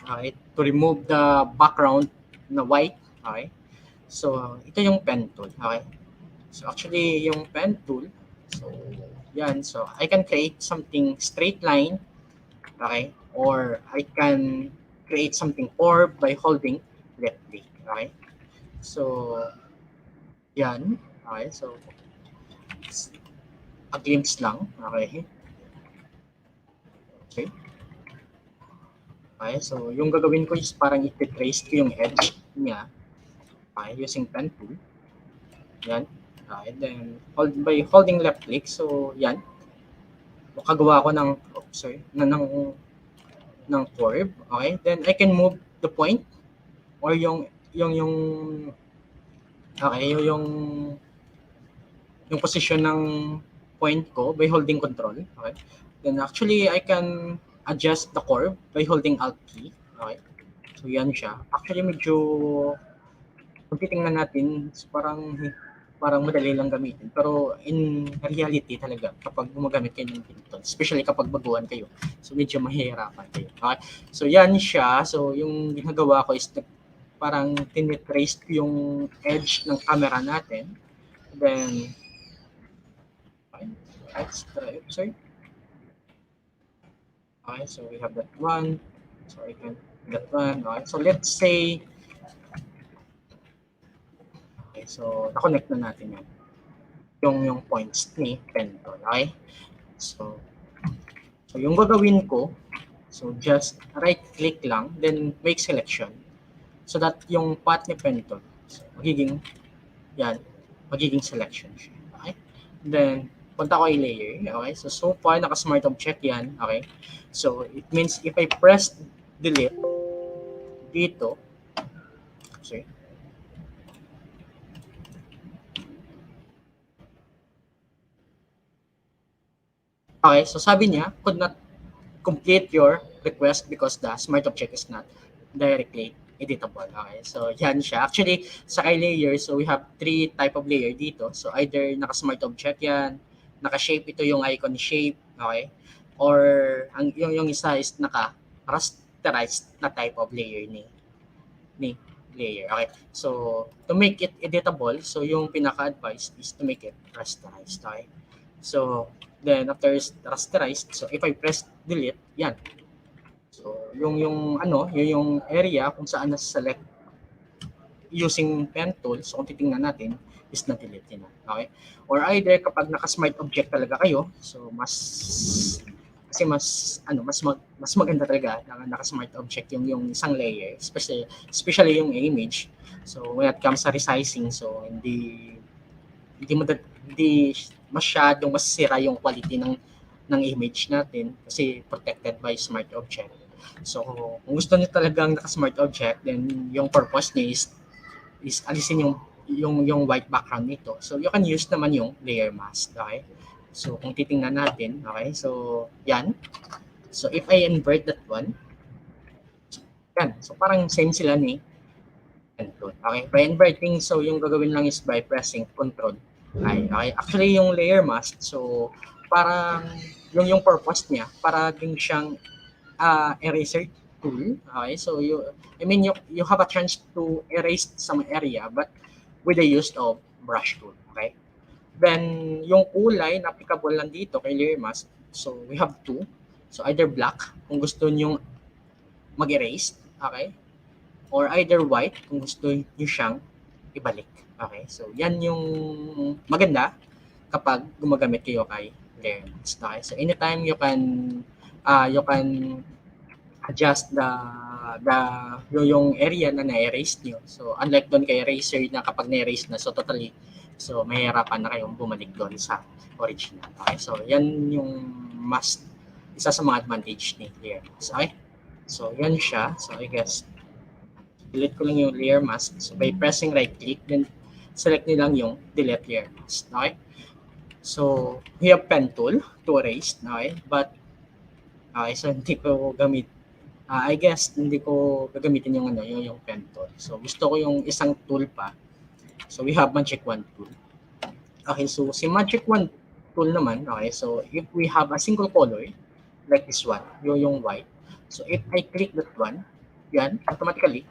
okay, to remove the background na white. Okay, so ito yung pen tool. Okay, so actually yung pen tool, So, yan. So, I can create something straight line, okay? Or I can create something curved by holding left click, okay? So, yan. Okay, so, a glimpse lang, okay? Okay. Okay, so yung gagawin ko is parang i-trace ko yung edge niya, okay, using pen tool. Yan. Okay, then by holding left click, so yan. Makagawa ko ng ng curve, okay? Then I can move the point or yung okay, yung position ng point ko by holding control, okay? Then actually I can adjust the curve by holding alt key, okay? So yan siya. Actually medyo kung titingnan natin, parang madali lang gamitin. Pero in reality talaga, kapag gumagamit kayo ng pinto, especially kapag baguhan kayo, so medyo mahihirapan kayo. Okay? So yan siya. So yung ginagawa ko is parang tinitrace ko yung edge ng camera natin. Then, let's try. Sorry. Okay, so we have that one. So I can that one. Okay, so let's say, okay, so na-connect na natin yung points ni Penton. Okay, so yung gagawin ko, so just right click lang, then make selection, so that yung path ni Penton, so magiging selection siya. Okay, then punta ko yung layer. Okay, so far naka-smart object yan. Okay, so it means if I press delete dito, sorry, okay, so sabi niya could not complete your request because the smart object is not directly editable. Okay, so yan siya. Actually, sa layer, so we have 3 type of layer dito. So either naka-smart object yan, naka-shape, ito yung icon shape, okay? Or yung isa is naka-rasterized na type of layer ni layer. Okay, so to make it editable, so yung pinaka-advice is to make it rasterized. Okay, so then after rasterized, so if I press delete, yan. So yung area kung saan na-select using pen tool, so kung titingnan natin is na-delete yun. Okay? Or either kapag naka-smart object talaga kayo, so mas maganda talaga na naka-smart object yung isang layer, especially yung image. So when it comes sa resizing, so hindi masyadong masira yung quality ng image natin kasi protected by smart object. So kung gusto niyo talagang naka-smart object, then yung purpose niya is alisin yung white background nito. So you can use naman yung layer mask. Okay, so kung titingnan natin, okay, so yan. So if I invert that one, yan, so parang same sila ni control. Okay, by inverting, so yung gagawin lang is by pressing control. Okay, actually yung layer mask, so parang yung purpose niya, para din siyang eraser tool. Okay, so you have a chance to erase some area but with the use of brush tool. Okay, then yung kulay na applicable lang dito kay layer mask, so we have 2. So either black kung gusto niyo mag-erase, okay, or either white kung gusto niyo siyang ibalik. Okay, so yan yung maganda kapag gumagamit kayo kay layer mask. Okay, so anytime you can adjust yung area na na-erase nyo. So unlike doon kay eraser na kapag na-erase na, so totally, so mahirapan na kayong bumalik doon sa original. Okay, so yan yung isa sa mga advantage ni layer mask. Okay, so yan siya. So I guess delete ko lang yung layer mask. So by pressing right click, then select nyo lang yung delete layer mask. Okay, so we have pen tool to erase. Okay, but okay, so hindi ko gamit. I guess hindi ko gagamitin yung pen tool. So gusto ko yung isang tool pa. So we have magic wand tool. Okay, so si magic wand tool naman, okay, so if we have a single color like this one, yung white. So if I click that one, yan, automatically,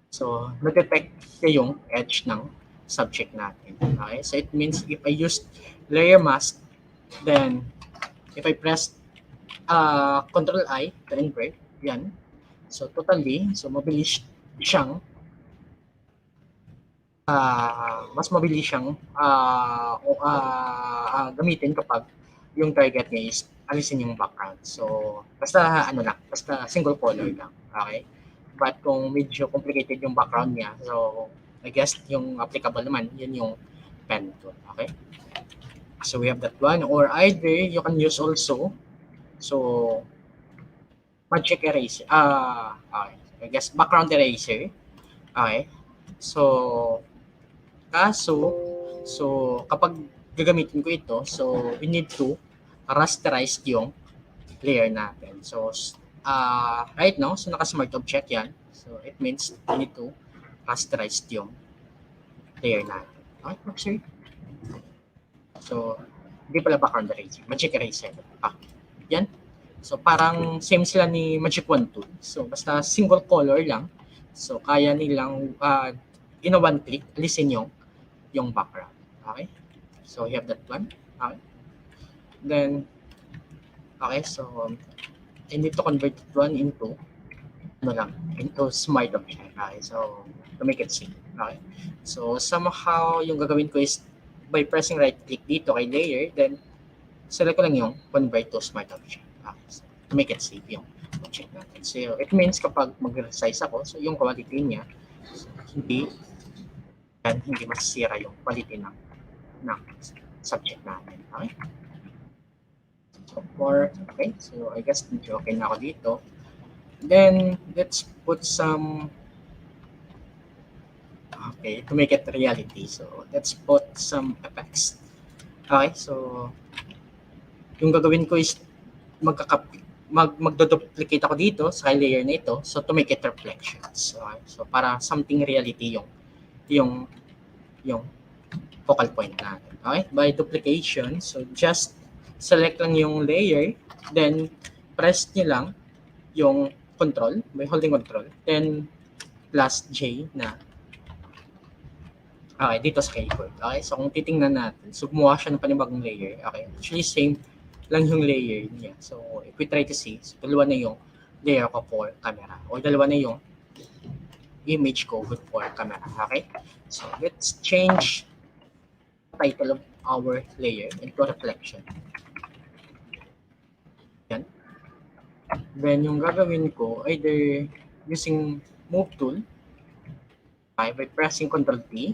so nag-detect yung edge ng subject natin. Okay? So it means if I use layer mask, then if I press Control I to invert, yan. So totally, so mabilis siyang mas mabilis siyang gamitin kapag yung target niya is alisin yung background. So basta ano lang, basta single color lang. Okay? But kung medyo complicated yung background niya, so I guess yung applicable naman, yun yung pen tool. Okay? So we have that one. Or either you can use also, so magic eraser. Okay. I guess background eraser. Okay. So kapag gagamitin ko ito, so we need to rasterize yung layer natin. So right now, so naka-smart object yan. So it means we need to rasterize yung layer natin. Okay, sorry. So hindi pala background eraser, magic eraser. Yan. So parang same sila ni Magic Wand tool. So basta single color lang. So kaya nilang in a one click alisin yung background. Okay? So you have that one. Okay? Then okay, so I need to convert that one into into smart object. Okay? So to make it safe. Okay? So somehow yung gagawin ko is by pressing right click dito kay layer, then select ko lang yung convert to smart object. Okay? So, to make it safe yung object natin. So it means kapag mag-resize ako, so yung quality niya so, hindi masisira yung quality ng subject natin. Okay? So okay, so I guess medyo okay na ako dito. Then let's put some to make it reality. So let's put some effects. Okay, so yung gagawin ko is magdo-duplicate ako dito sa layer na ito, so to make it reflections. So para something reality yung focal point natin. Okay? By duplication, so just select lang yung layer, then press nyo lang yung control, by holding control, then plus J na dito sa keyboard. Okay? So kung titingnan natin, so gumawa siya ng panibagong layer. Okay? Actually, same lang yung layer niya. So if we try to see, so dalawa na yung layer ko for camera, o dalawa na yung image ko good for camera. Okay? So let's change the title of our layer into reflection. Yan. Then yung gagawin ko, either using move tool, by pressing Ctrl T,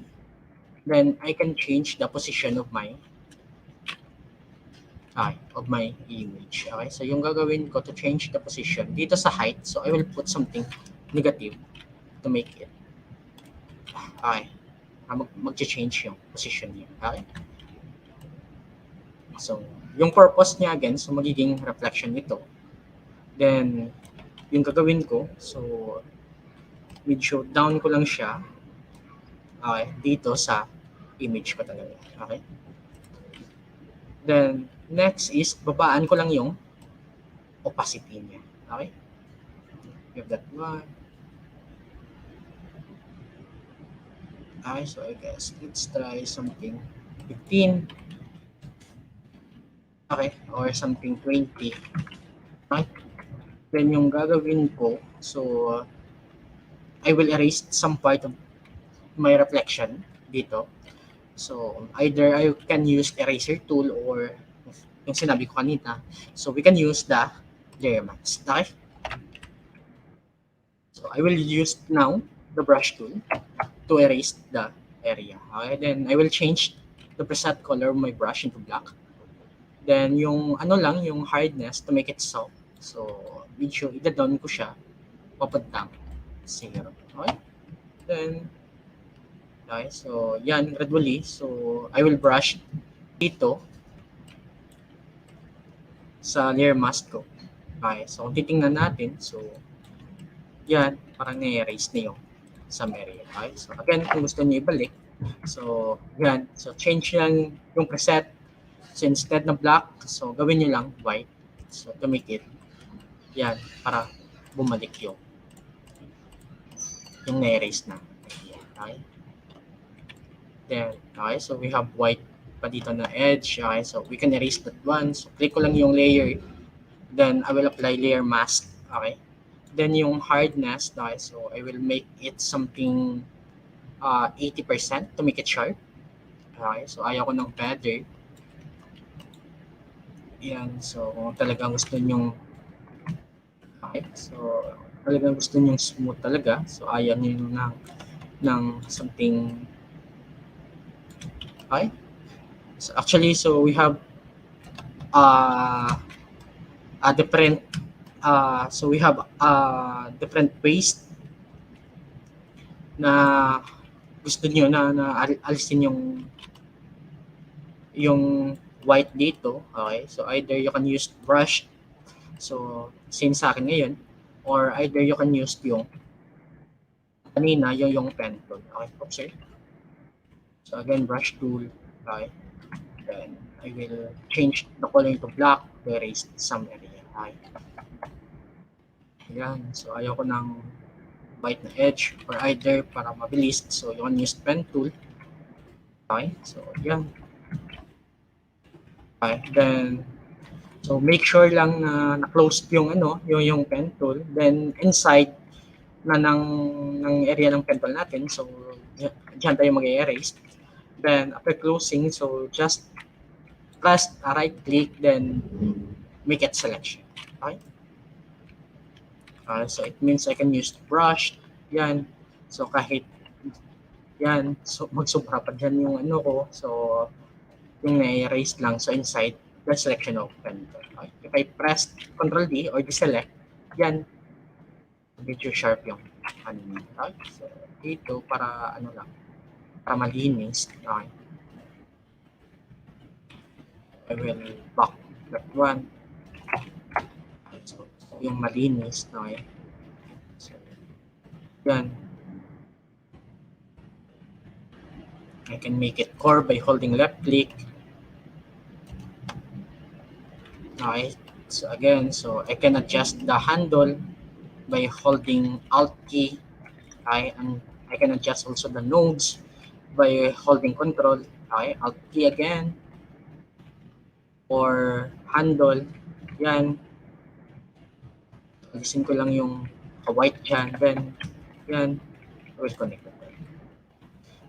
then I can change the position of my image. Okay, so yung gagawin ko to change the position dito sa height, so I will put something negative to make it mag-change yung position niya. Okay, so yung purpose niya again, so magiging reflection nito. Then yung gagawin ko, so medyo down ko lang siya dito sa image ko talaga. Okay, then next is babaan ko lang yung opacity niya. Okay, you have that one. Okay, so I guess let's try something 15. Okay, or something 20. Okay, then yung gagawin ko, so I will erase some part of my reflection dito. So either I can use eraser tool or yung sinabi ko kanina. So we can use the layer mask. Okay? So I will use now the brush tool to erase the area. Okay? Then I will change the preset color of my brush into black. Then yung yung hardness to make it soft. So medyo ida-down ko siya papuntang 0. Okay? Then okay, so yan gradually. So I will brush dito sa layer mask ko. Okay, so kung titingnan natin, so yan, parang na-erase na yung some area. Okay, so again, kung gusto niyo ibalik, so yan, so change lang yung preset. So instead na black, so gawin niyo lang white. So to make it, yan, para bumalik yung na-erase na. Okay. Then, okay, so we have white pa dito na edge. Okay, so we can erase that one. So, click ko lang yung layer. Then, I will apply layer mask. Okay. Then, yung hardness. Okay, so I will make it something 80% to make it sharp. Okay, so ayaw ko ng feather. Yan, so kung talagang gusto nyong okay, so talagang gusto nyong smooth talaga, so ayaw nyo ng something okay. So actually, so we have a different so we have different ways na gusto nyo na alisin yung white dito. Okay, so either you can use brush, so same sa akin ngayon, or either you can use yung kanina yung pen tool. Okay, observe. So again, brush tool. Okay, then I will change the color to black to erase some area. Okay, yan, so ayaw ko ng white na edge, or either para mabilis, so you can use pen tool. Okay, so yan. Okay, then so make sure lang na na-close yung yung pen tool, then inside na ng area ng pen tool natin, so diyan tayo mag-erase. Then after closing, so just press right click, then make it selection. Okay, so it means I can use brush. Yan, so kahit yan, so magsobra pa dyan yung ko, so yung na-erase lang, so inside the selection of pen tool. Okay. If I press Ctrl D or deselect, yan, medyo sharp yung okay. So dito para lang, para malinis. Okay, I will back that one. So yung malinis. Okay, so yan, I can make it core by holding left click. Okay, so again, so I can adjust the handle by holding Alt key. Okay, and I can adjust also the nodes by holding Control. Okay, Alt key again, or handle. Yan, alisin ko lang yung white dyan, then yan, I will connect it.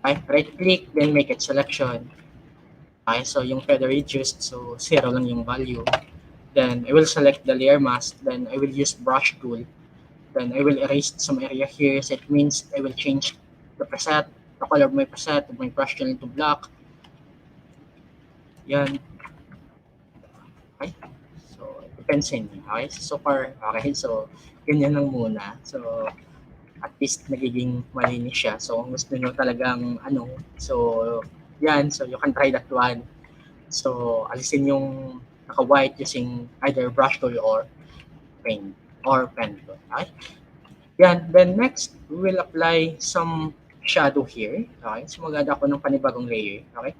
Okay, right click, then make it selection. Okay, so yung feather reduced, so 0 lang yung value. Then I will select the layer mask, then I will use brush tool. Then I will erase some area here, so it means I will change the preset, the color of my preset, of my brush tool into black. Yan. Okay, so it depends sa inyo. Okay, so far, okay, so ganyan lang muna. So at least nagiging malinis siya. So kung gusto nyo talagang so yan, so you can try that one. So alisin yung naka-white using either brush tool or pen tool. Okay? Yan, then next, we will apply some shadow here. Okay? So mag-add ako ng panibagong layer. Okay?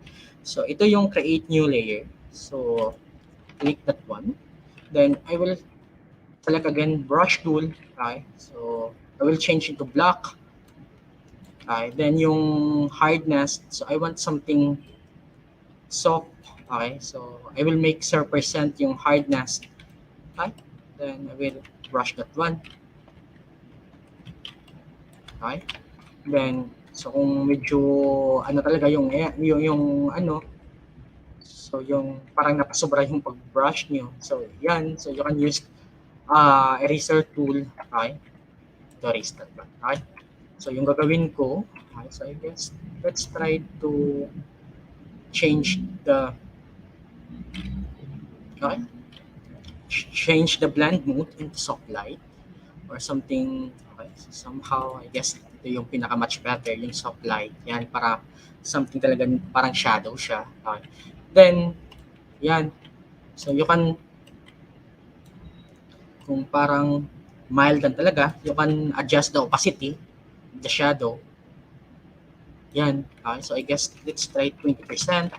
So ito yung create new layer. So click that one. Then I will select again brush tool. Okay? So I will change it to black. Okay? Then yung hardness, so I want something soft. Okay, so I will make 0% yung hardness. Okay, then I will brush that one. Okay, then so kung medyo talaga yung so yung parang napasobra yung pag-brush nyo, so yan, so you can use eraser tool. Okay, to erase that one. Okay, so yung gagawin ko, okay, so I guess let's try to change the change the blend mode into soft light or something. Okay, so somehow I guess ito yung pinaka much better, yung soft light. Yan, para something talaga parang shadow siya. Okay. Then yan, so you can, kung parang mild lang talaga, you can adjust the opacity, the shadow. Yan, okay, so I guess let's try 20%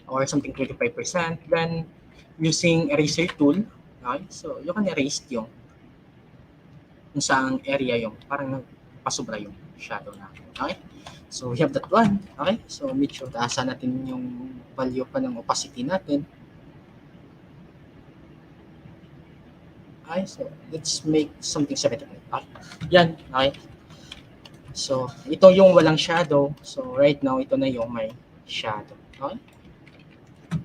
or something 25%. Then using eraser tool, okay, so you can erase yung saang area yung parang pasobra yung shadow natin. Okay, So, we have that one. Okay? So, make sure taasan natin yung value pa ng opacity natin. Okay? So, let's make something 75. Okay? Yan. Okay? So, ito yung walang shadow. So, right now, ito na yung may shadow. Okay?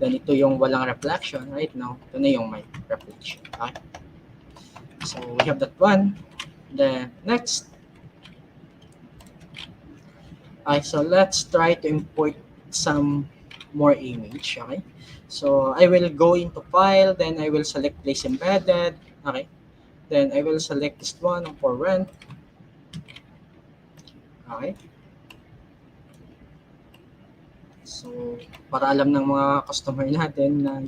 Then, ito yung walang reflection. Right now, ito na yung may reflection. Okay? So, we have that one. Then, next. Okay, so let's try to import some more image. Okay? So, I will go into File. Then, I will select Place Embedded. Okay? Then, I will select this one for rent. Okay? So, para alam ng mga customer natin na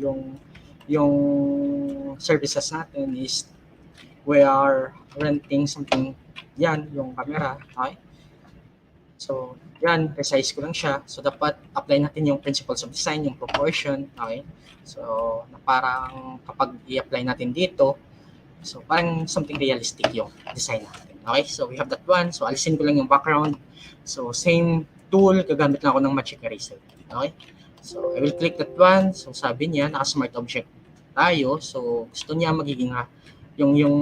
yung services natin is we are renting something, yan, yung camera. Okay? So, yan, resize ko lang siya. So, dapat apply natin yung principles of design, yung proportion. Okay? So, na parang kapag i-apply natin dito, so parang something realistic yung design natin. Okay? So, we have that one. So, alisin ko lang yung background. So, same tool, gagamit lang ako ng Magic Eraser. Okay? So, I will click that one. So, sabi niya, naka-smart object tayo. So, gusto niya magiging yung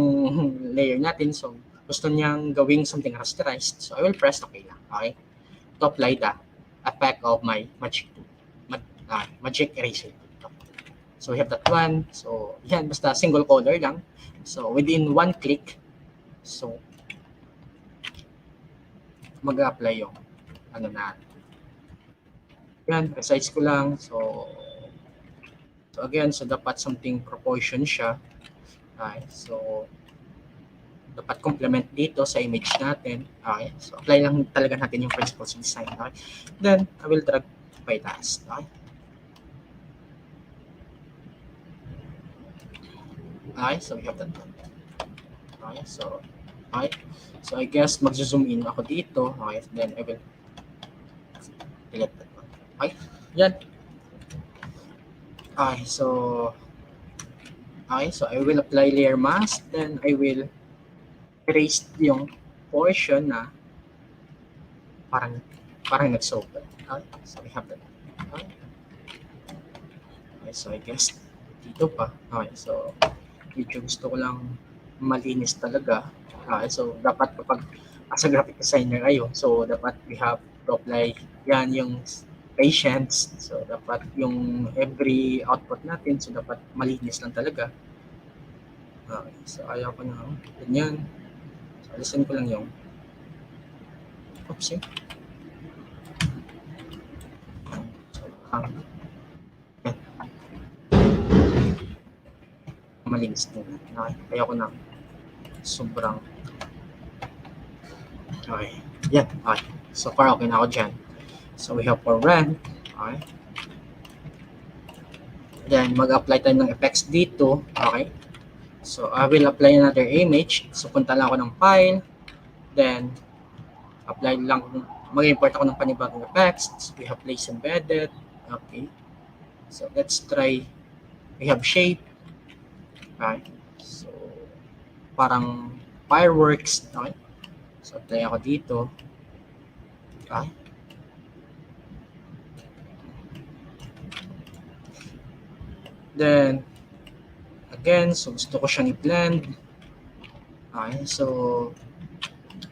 layer natin. So, gusto niyang gawing something rasterized. So, I will press OK lang. Okay? To apply the effect of my Magic Eraser. So, we have that one. So, yan, basta single color lang. So, within one click, so, mag-apply yung ano na. Yan, resize ko lang. So again, so dapat something proportion siya. Okay, so, dapat complement dito sa image natin. Okay, so apply lang talaga natin yung principles of design. Okay, then, I will drag by task. Okay. Okay, so we have that one. Okay, so, okay. So, I guess mag-zoom in ako dito. Okay, then I will delete that one. Okay, yan. Okay, so I will apply layer mask. Then, I will erase yung portion na parang nag-sober. Okay, so we have that. Okay. Okay, so I guess dito pa. Okay, so medyo gusto ko lang malinis talaga. So, dapat kapag as a graphic designer ayo, so dapat we have to apply yan yung patience. So, dapat yung every output natin, so dapat malinis lang talaga. Okay, so ayaw ko na ganyan. So, alisin ko lang yung oopsie. So, malinis din. Okay, ayaw ko na sobrang okay. Yan. Okay. So far, okay na ako dyan. So, we have for run. Okay. Then, mag-apply tayo ng effects dito. Okay. So, I will apply another image. So, punta lang ako ng file. Then, apply lang. Mag-import ako ng panibagong effects. So, we have place embedded. Okay. So, let's try. We have shape. Okay. So, parang fireworks. Okay. So, apply ako dito. Okay. Then, again, so gusto ko siyang i-blend. Okay. So,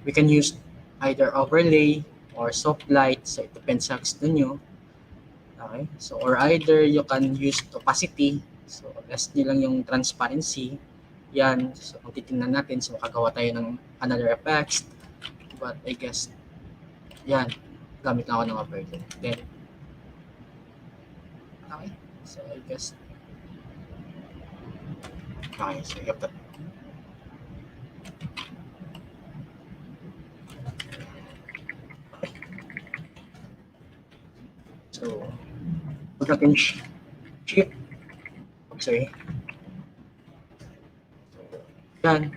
we can use either overlay or soft light. So, it depends sa gusto nyo. Okay. So, or either you can use opacity. So, less nyo lang yung transparency. Yan. So, kung titingnan natin, so makagawa tayo ng another effects. But I guess, yan. Gamit lang ako ng overlay. Then, okay. So, I guess, okay. So, you have that. So, pag natin shift, sorry. Yan.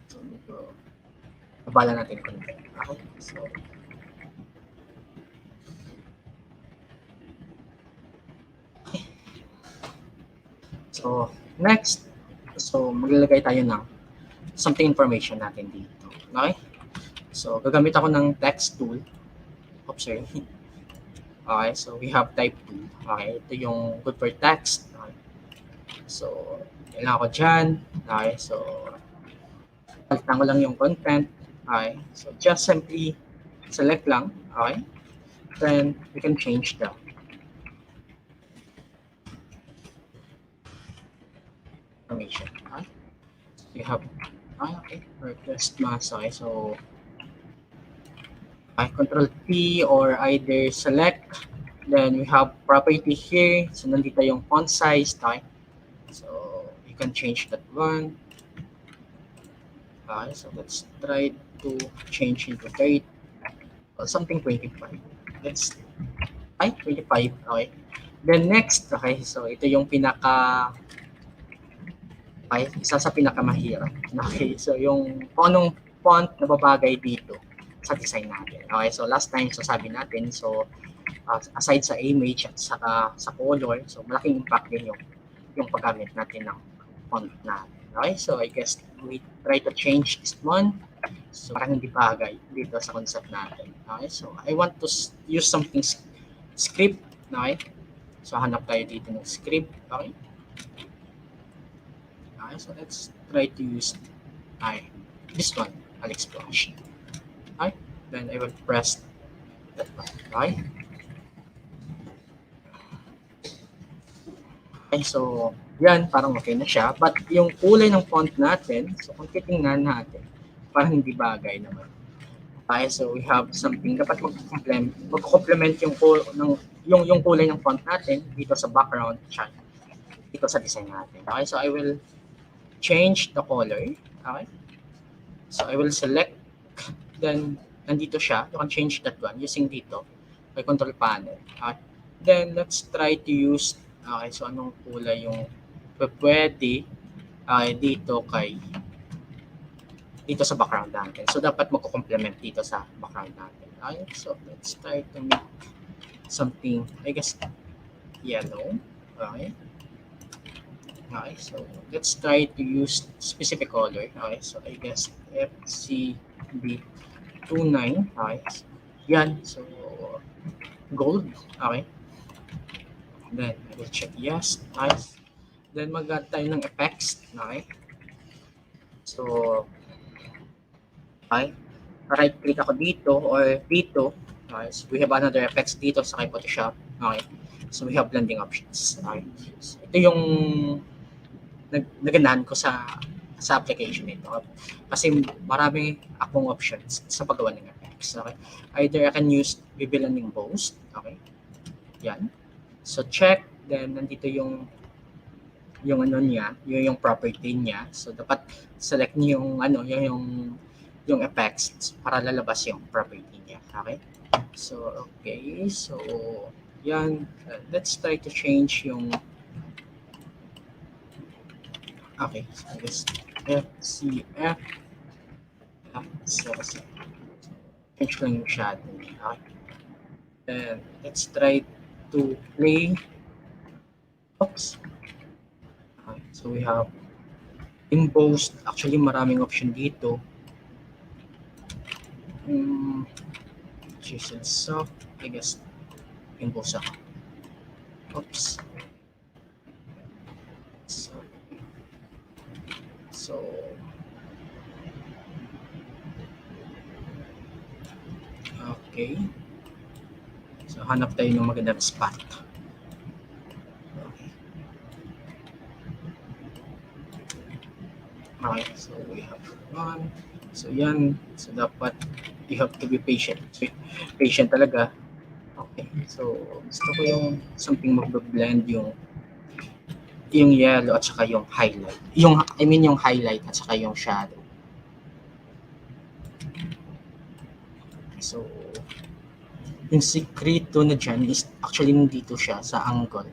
So, babala natin konti. Okay. So, next. So, maglalagay tayo ng something information natin dito. Okay? So, gagamit ako ng text tool. Oops, sorry. Okay, so we have type 2. Okay, ito yung good for text. Okay. So, kailangan ko dyan. Okay, so, palitan ko lang yung content. Okay, so just simply select lang. Okay, then we can change the information. Okay, you have, okay, request mask. Okay, so, Control P or either select. Then we have property here. So, nandito yung font size. Okay, so you can change that one. Okay, so let's try to change into 30 or something 25. Let's 25. Okay. Then next, okay, so ito yung isa sa pinakamahirap. Okay, so yung anong font na babagay dito sa design natin. Okay, so last time so sabi natin, so aside sa image at saka sa color, so malaking impact din yung paggamit natin ng font natin. Okay, so I guess we try to change this one. So parang hindi bagay dito sa concept natin. Okay, so I want to use something script. Okay, so hanap tayo dito ng script. Okay, okay, so let's try to use this one, Alex Flash. Okay, then I will press that one. Okay. Okay, so yan, parang okay na siya. But yung kulay ng font natin, so kung titingnan natin, parang hindi bagay naman. Okay, so we have something, dapat mag-complement yung kulay ng font natin dito sa background, dito sa design natin. Okay, so I will change the color. Okay, so I will select, then nandito siya. You can change that one using dito, by control panel. Okay, then let's try to use, okay, so anong kulay yung pwede dito sa background natin. So dapat magko-complement dito sa background natin. Okay, so let's try to make something, I guess, yellow. Okay. Okay, so let's try to use specific color. Okay, so I guess FCB29. Okay, so yan. So gold. Okay. Then I will check yes. Nice. Then mag-add tayo ng effects. Okay. So, okay. Right click ako dito or dito. Okay. So we have another effects dito sa Photoshop. Okay. So we have blending options. Okay. So, ito yung naganahan ko sa application nito. Kasi marami akong options sa paggawa ng effects. Okay. Either I can use blending bows. Okay. Yan. So check, then nandito yung ano niya, yung property niya. So dapat select niyo yung effects para lalabas yung property niya. Okay? So okay, so yan, let's try to change yung okay, so I guess FCF change lang yung shadow. Okay? Then let's try to play. Oops. Okay, so we have embossed. Actually, maraming option dito. Chisel soft. I guess emboss ako. Oops. So okay. So hanap tayo ng magandang spot. Okay, so we have one. So yan, so dapat you have to be patient. Patient talaga. Okay, so gusto ko yung something mag-blend yung yellow at saka yung highlight. Yung highlight at saka yung shadow. So yung secreto na dyan is actually nandito siya sa angle.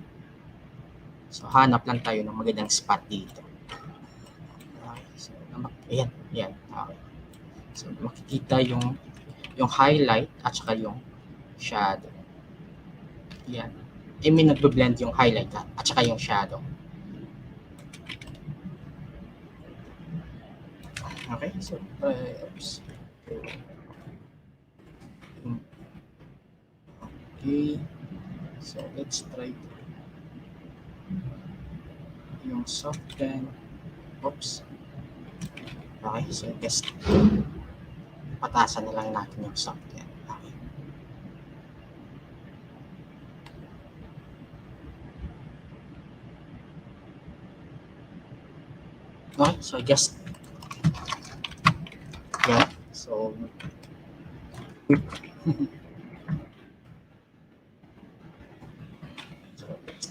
So hanap lang tayo ng magandang spot dito. So, ayan. Okay. So, makikita yung highlight at saka yung shadow. Yan. Nagbe-blend yung highlight at saka yung shadow. Okay. So, oops. Okay. So let's try yung soften. Oops. Okay, so I guess patasan na lang natin yung soften. Okay. Okay, so I guess yeah, so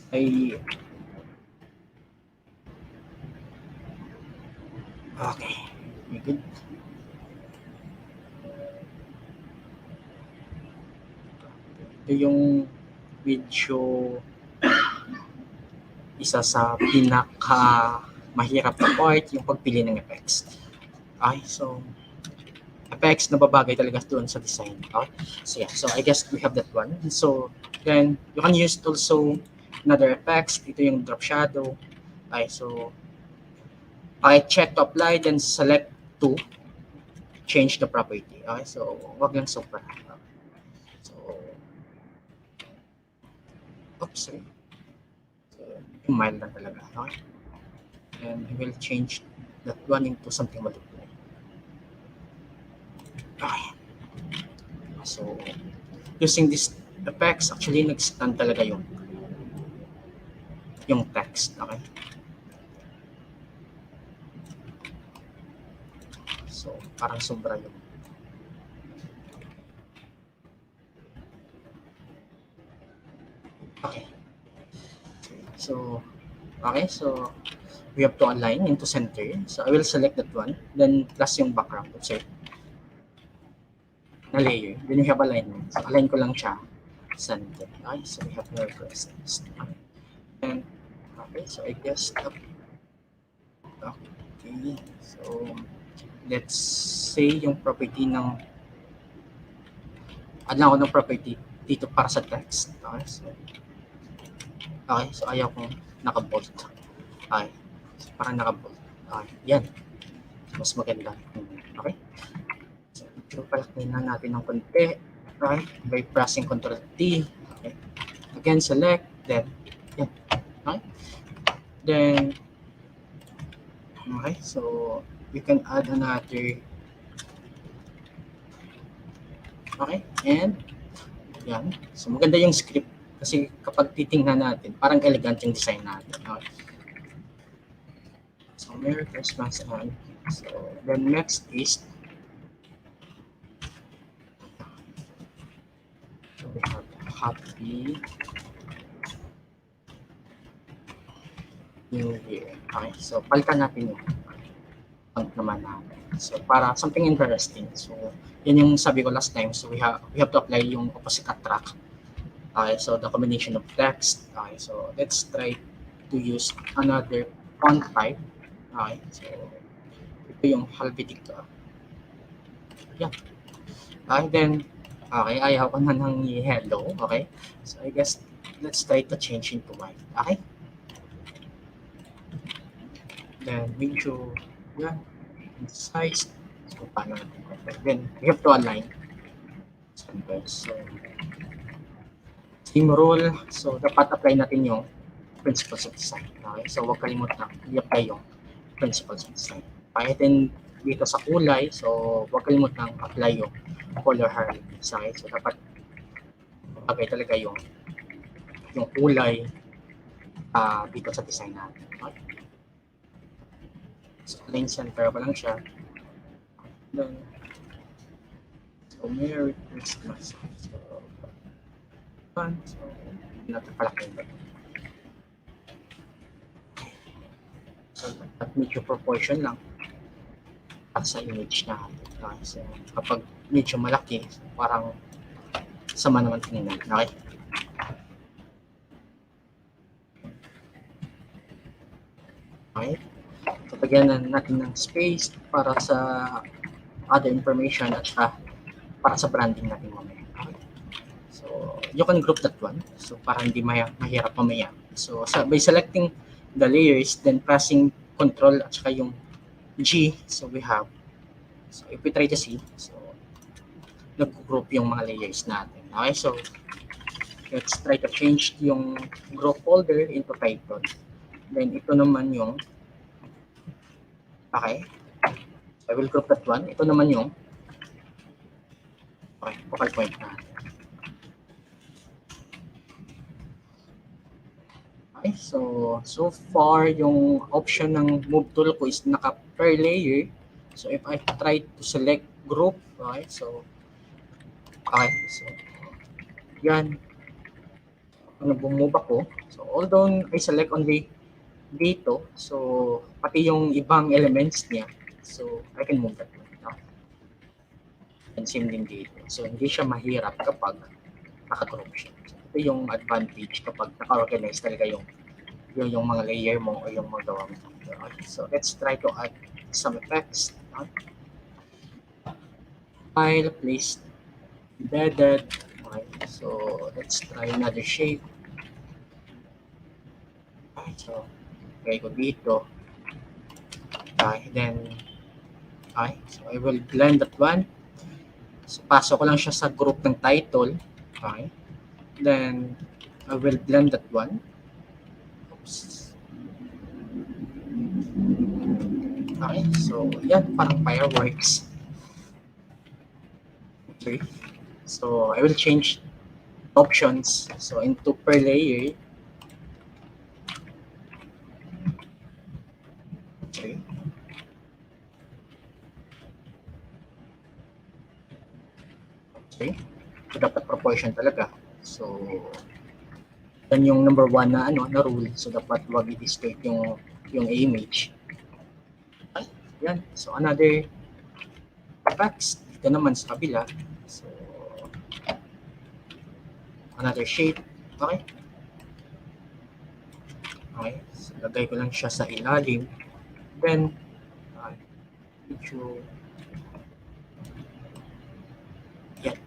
I okay, we good. Ito yung medyo isa sa pinaka mahirap na part, yung pagpili ng effects. Okay, so effects na babagay talaga doon sa design. Okay, so yeah, so I guess we have that one. So then you can use also another effects. Ito yung drop shadow. Okay, so I check to apply, then select to change the property. Okay, so wag lang super. So oops, sorry. So mild lang talaga. Okay, and we will change that one into something multiple. Okay. So using this effects, actually nag-stand talaga yung text. Okay, so parang sobra yung okay. So okay, so we have to align into center. So I will select that one, then plus yung background. Let's say na layer, then we have alignment. So align ko lang siya center. Okay, so we have no presence. Okay. And okay, so I guess okay, so let's say yung property ng add lang ako ng property dito para sa text. Okay, so ayaw kong naka-bold. Okay, so parang naka-bold. Okay, yan, mas maganda. Okay, so palakin na natin ng konti. Okay, by pressing Ctrl T. Okay, again select, then yan. Okay, then okay, so you can add another. Okay, and yan, so maganda yung script kasi kapag titingnan natin parang elegant yung design natin. Okay, so Merry Christmas. So then next is we have Happy New Year. Okay, so palitan natin yung font naman natin. So para something interesting. So yan yung sabi ko last time. So we have to apply yung opposite attract. Okay, so the combination of text. Okay, so let's try to use another font type. Okay, so ito yung Helvetica. Yeah. Okay, then okay, ayaw ko na ng hello. Okay, so I guess let's try to change into white. Okay, then medyo yan, size. So paano natin? Then we have to align. So same rule. So dapat apply natin yung principles of design. Okay, so huwag kalimutan i-apply yung principles of design. Okay, then dito sa kulay, so huwag kalimutan apply yung color hierarchy. Okay, so dapat bagay talaga yung kulay dito sa design natin. Okay, so align center pa lang siya. Then so Merry Christmas. So natin palakin ba? So at medyo proportion lang at sa image natin. Okay, so kapag medyo malaki, parang sama naman tingnan. Okay, okay, so pagyan natin ng space para sa other information at para sa branding natin mamaya. Okay, so you can group that one, so para hindi mahirap mamaya. So by selecting the layers, then pressing Control at saka yung G, so we have, so if we try to see, so nag-group yung mga layers natin. Okay, so let's try to change yung group folder into title. Then ito naman yung, okay, I will group that one. Ito naman yung, okay, focal point na. Okay, so far yung option ng move tool ko is naka per layer. So if I try to select group, okay, so yan, ano bumove ako. So although I select only dito, so pati yung ibang elements niya, so I can move that one. Okay. And same din dito. So hindi siya mahirap kapag naka-group siya. Ito yung advantage kapag naka-organize talaga yung mga layer mo o yung magawa mo. Okay. So let's try to add some effects. Okay. File, place, embedded. Okay. So let's try another shape. Okay. So okay ko dito. Okay. Then okay. So I will blend that one. So pasok ko lang siya sa group ng title. Okay. Then I will blend that one. Oops. Okay, so yan, parang fireworks. Okay, so I will change options. So into per layer. Okay. Okay, so dapat proportion talaga. So, yan yung number 1 na na rule. So dapat wag i-distort yung image. Okay, yan. So another effects dito naman sa kabila. So another shape. Okay. Okay. So lagay ko lang siya sa ilalim. Then medyo yan.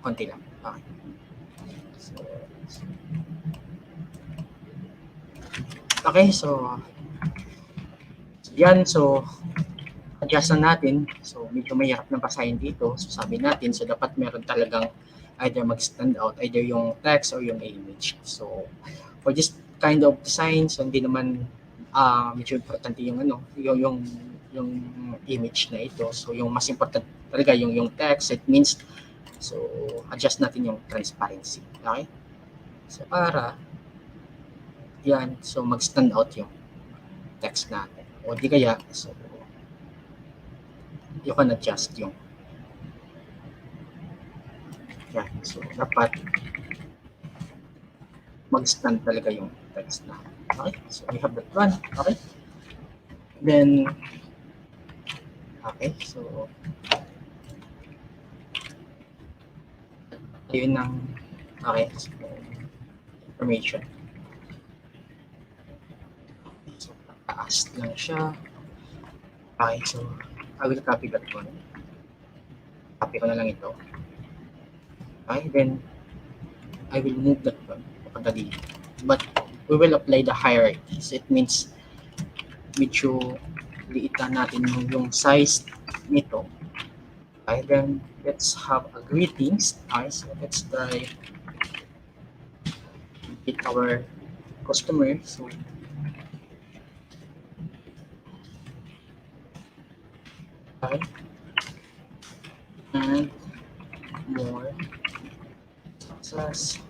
Konti lang. Okay. Okay, so yan, so adjust na natin. So medyo mahirap na basahin dito. So sabi natin, so dapat meron talagang either mag-stand out, either yung text or yung image. So for this kind of design, so hindi naman medyo importante yung yung image na ito. So yung mas important talaga yung text. It means so adjust natin yung transparency. Okay? So para yan, so mag-stand out yung text natin. O di kaya, so you can adjust yung yan. So dapat mag-stand talaga yung text natin. Okay? So we have that one. Okay? Then okay, so yun ang okay, so, information. So taas lang siya. Okay, so I will copy that one. Copy ko na lang ito. Okay, then I will move that one papunta dito. But we will apply the hierarchies. It means medyo liitan natin yung size nito. Okay, then let's have a greetings. Okay, so let's try with our customer. So okay, and more success.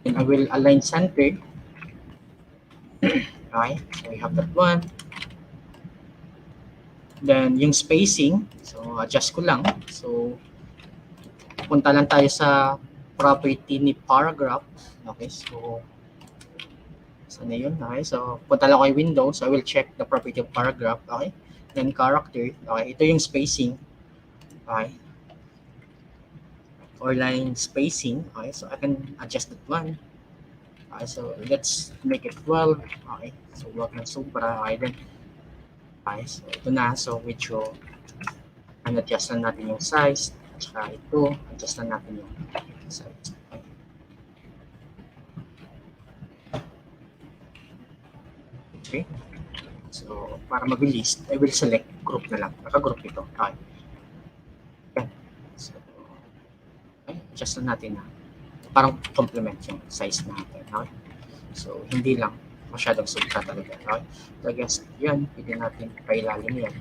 And I will align center. Okay, so we have that one. Then yung spacing, so adjust ko lang. So punta lang tayo sa property ni paragraph. Okay, so saan na yun? Okay, so punta lang kay window. So I will check the property of paragraph. Okay, then character. Okay, ito yung spacing. Okay, or line spacing. Okay, so I can adjust that one. Okay, so let's make it 12. Okay, so wag na sobra. Okay, then okay, so ito na. So medyo adjust na natin yung size. At saka ito, adjust na natin yung size. Okay. So para mabilis, I will select group na lang. Naka-group ito. Okay. So adjust lang natin na parang complement yung size natin. Okay? So, hindi lang masyadong sobra talaga. Okay? So, I guess, yan, pwede natin pailalim yan.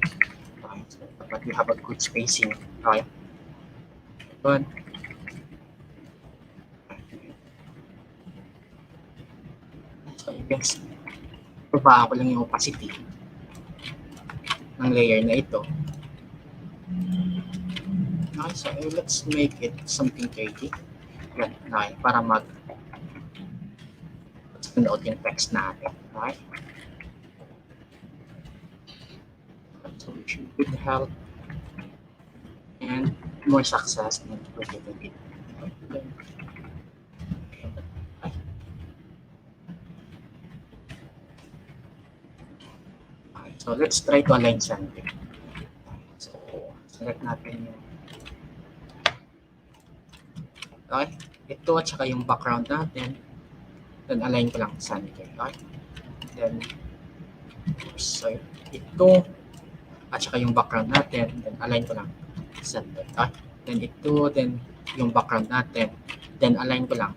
Okay? So, dapat you have a good spacing. Okay? Yun. So, I guess, babaan ko lang yung opacity ng layer na ito. Okay, so let's make it something 30. Yan, okay, para stand out yung text natin. Okay? So we should good help and more success in 2020. Okay. So let's try to align something. So select natin yung okay, ito at saka yung background natin. Then align ko lang center. Okay? Then sorry, ito at saka yung background natin. Then align ko lang center. Okay? Then ito, then yung background natin. Then align ko lang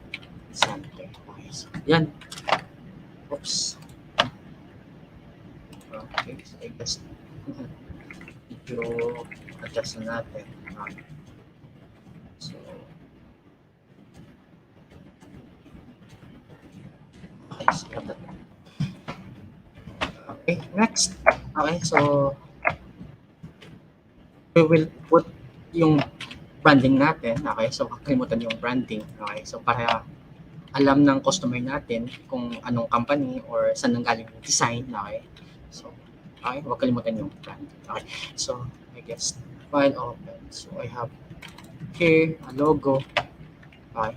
center. Okay, so yan. Oops. Okay, so I guess medyo adjust na natin. Okay. So okay, next. Okay, so we will put yung branding natin. Okay, so kakalimutan yung branding. Okay, so para alam ng customer natin kung anong company or saan nanggaling yung design. Okay, so okay, huwag kalimutan yung branding. Okay, so I guess file open. So I have here a logo. Okay.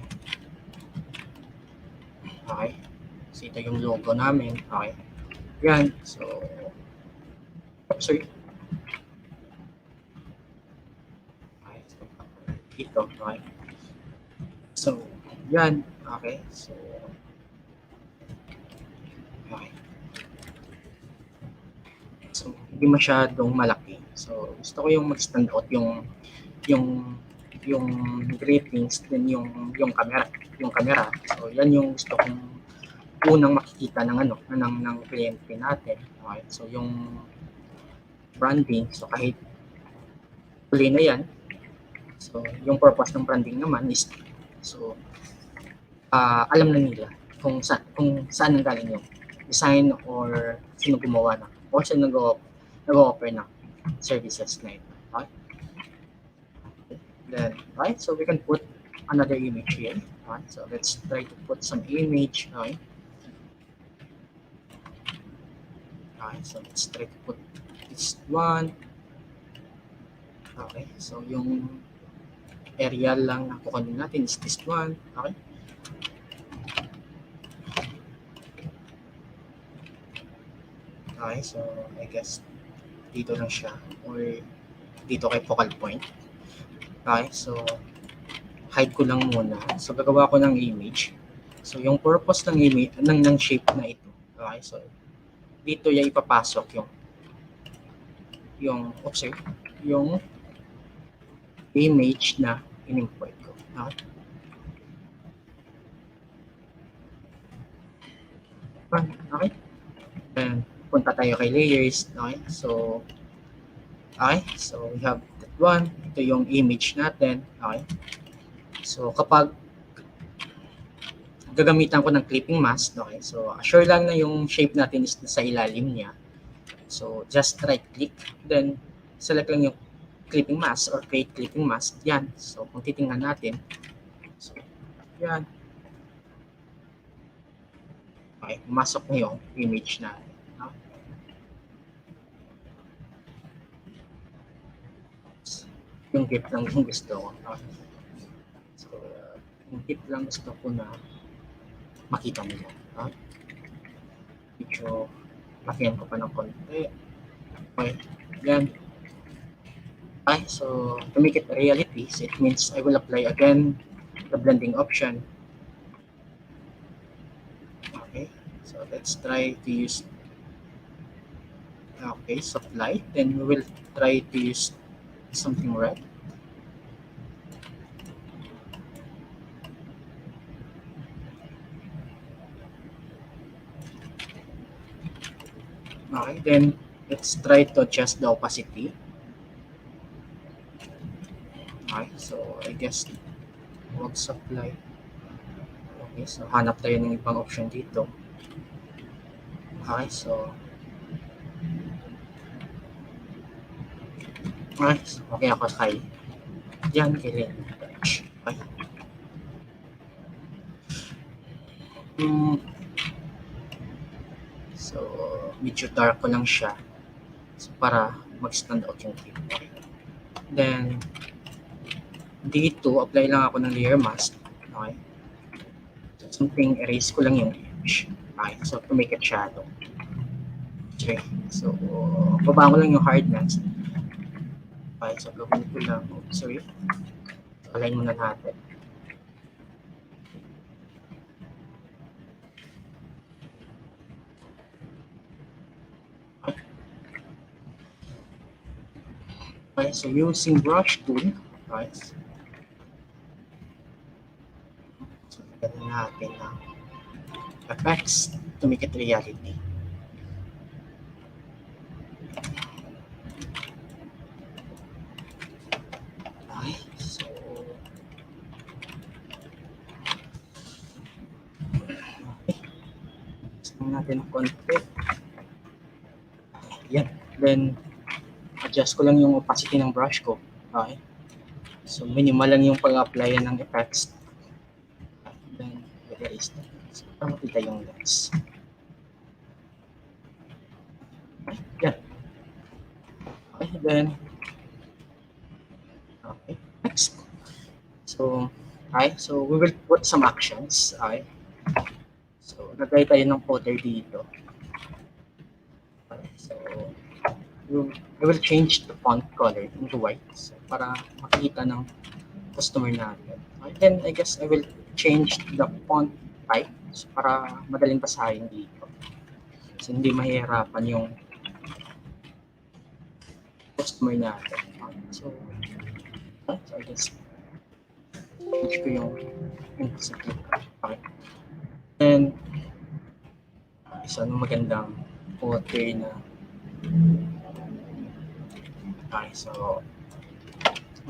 Okay. So ito yung logo namin. Okay. Yan. So, sorry. Okay. So, ito. Okay. So, yan. Okay. So, okay. So, hindi masyadong malaki. So, gusto ko yung mag-stand out yung greetings, then yung camera. So, yan yung gusto kong unang makikita ng ng kliyente natin. Okay? So yung branding, so kahit huli na yan, so yung purpose ng branding naman is so alam na nila kung saan nanggaling yung design or sino gumawa na or sino nag-offer ng services na ito. Okay? Then, right, so we can put another image here. Right? So let's try to put some image. Okay? Okay, so let's try to put this one. Okay, so yung area lang na kukunin natin is this one. Okay. Okay, so I guess dito lang siya or dito kay focal point. Okay, so hide ko lang muna. So gagawa ko ng image. So yung purpose ng image ng shape na ito. Okay, so dito yung ipapasok yung image na in-import ko. Okay. Then punta tayo kay layers. Okay. So we have that one. Ito yung image natin. Okay. So kapag gagamitan ko ng clipping mask. Okay, so assure lang na yung shape natin is sa ilalim niya. So just right click, then select lang yung clipping mask or create clipping mask. Yan. So kung titingnan natin, so yan. Okay, pumasok na yung image natin. No? Yung tip lang yung gusto ko. Okay. So yung tip lang gusto ko na makita nila. Medyo lakihan ko pa ng konti. Okay. Yan. Okay. So, to make it a reality, so it means I will apply again the blending option. Okay. So, let's try to use soft light. Then we will try to use something red. Okay, then let's try to adjust the opacity. Okay, so I guess wag supply. Okay, so hanap tayo ng ibang option dito. Okay, so okay ako kay yan kay Len. Okay. So medyo dark ko lang siya so, para mag-stand out yung tip. Okay. Then dito apply lang ako ng layer mask. Okay. So, something erase ko lang yung edge. Okay, so to make it shadow. Okay, so baba ko lang yung hardness. Okay, so gawin ko lang. Sorry. Align muna natin. Okay, so using brush tool, right? So gawin natin ang effects to make it reality. Natin ng konti. Yan. Then, adjust ko lang yung opacity ng brush ko. Okay. So, minimal lang yung pag-apply ng effects. Then, erase na. So, para makita yung lens. Okay. Yan. Okay. Then, okay. Next. So, okay. So, we will put some actions. Okay. So, nagay tayo ng footer dito. Okay, so, I will change the font color into white so, para makita ng customer natin. Okay, then, I guess I will change the font type so, para madaling basahin dito. So, hindi mahihirapan yung customer natin. Okay, so I guess change ko yung okay. Then, isa ng magandang footer na okay, so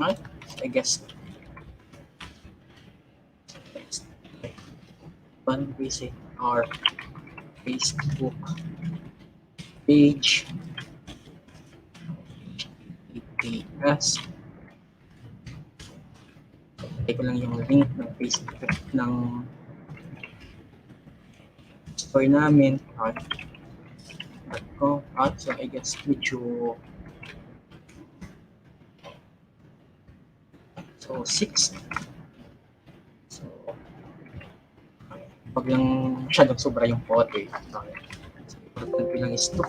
I guess one visit our Facebook page EPS ko lang yung link ng Facebook ng store namin so I guess medyo so 6 so pag lang masyadong sobra yung photo okay. So important ko lang is 2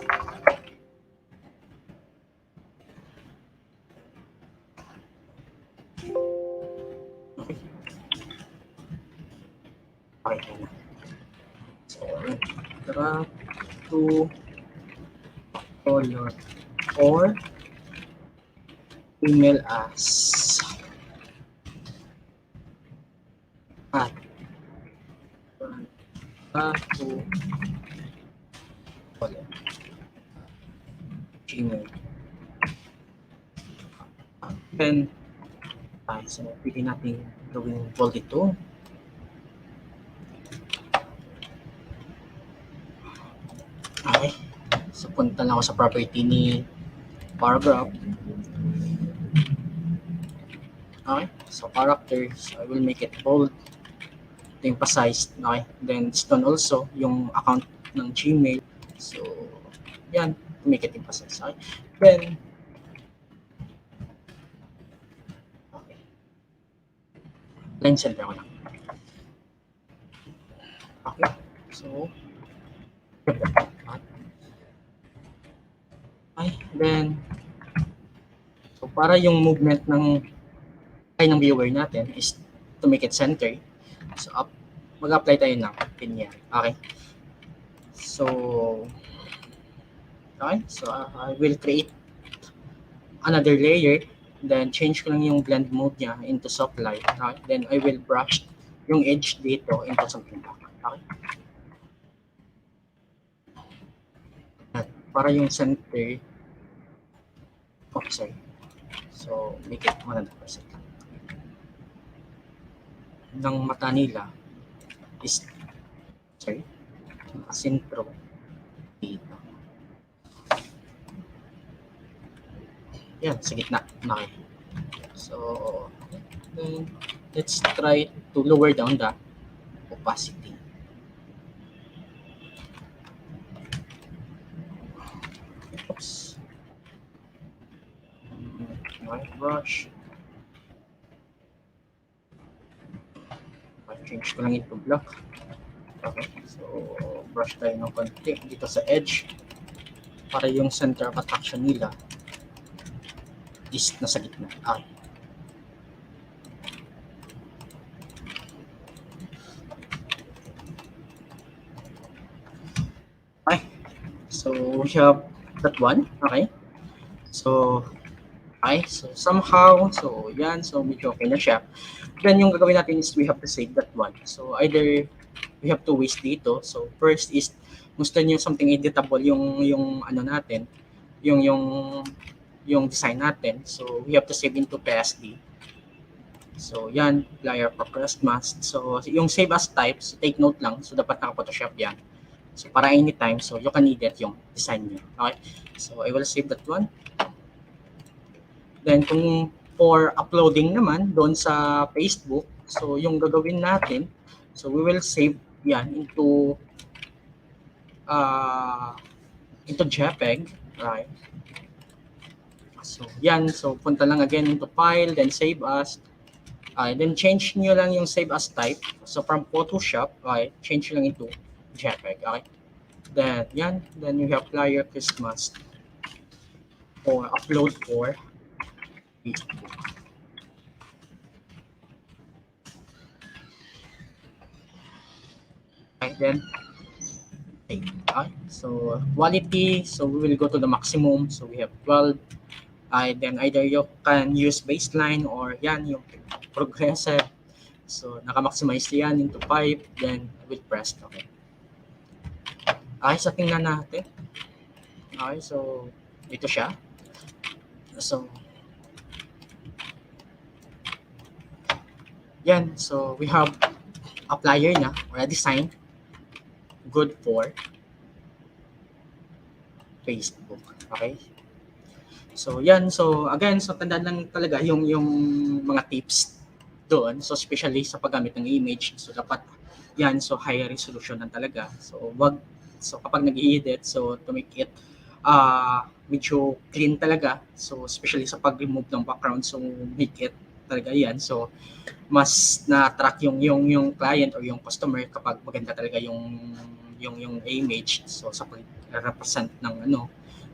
okay na so tara to color or email us to color Gmail then so pwede natin gawin bold ito. Okay. So, punta lang ako sa property ni paragraph. Okay. So, characters, I will make it bold. Ito yung pa-size. Okay. Then, stone also, yung account ng Gmail. So, yan. Make it emphasize. Okay. Then, okay. Line center ko lang. Okay. So, okay. Then, so para yung movement ng viewer natin is to make it center. So, mag-apply tayo ng ganyan. Okay. So, okay. So, I will create another layer. Then, change ko lang yung blend mode niya into soft light. Okay. Then, I will brush yung edge dito into something black. Okay. para yung center, oh, sorry. So, make it 100%. Ng mata nila is, sorry, sentro dito. Yan, sa gitna. Okay. So, then, let's try to lower down the opacity. Oops. White brush. Change ko lang ito black. Okay. So, brush tayo ng konti dito sa edge para yung center of attraction nila is nasa gitna. Okay. Okay. So, we have that one. Okay. So, okay. So, somehow, so, yan. So, medyo okay na siya. Then, yung gagawin natin is we have to save that one. So, either we have two ways dito. So, first is, gusto nyo something editable yung ano natin, yung design natin. So, we have to save into PSD. So, yan, flyer for Christmas. So, yung save as type, so take note lang. So, dapat naka-Photoshop yan. So, para anytime, so you can edit yung design nyo. Okay? So, I will save that one. Then, kung for uploading naman doon sa Facebook, so yung gagawin natin, so we will save yan into JPEG, right? So yan, so punta lang again into file, then save as, then change nyo lang yung save as type. So from Photoshop, right, change lang into JPEG, okay? Then yan, then you have flyer Christmas or upload for Facebook. Okay, then okay, so quality, so we will go to the maximum. So we have 12. Then either you can use baseline or yan yung progressive. So naka-maximize yan into 5, then with press. Okay. Okay, so tingnan natin. Okay, so ito siya. So yan, so we have a flyer na or a design good for Facebook. Okay? So yan, so again, so tandaan lang talaga yung mga tips doon. So especially sa paggamit ng image, so dapat yan, so high resolution lang talaga. So kapag nag-i-edit, so to make it medyo clean talaga. So especially sa pag-remove ng background, so make it talaga yan. So mas na-track yung client or yung customer kapag maganda talaga yung image, so sa pag-represent ng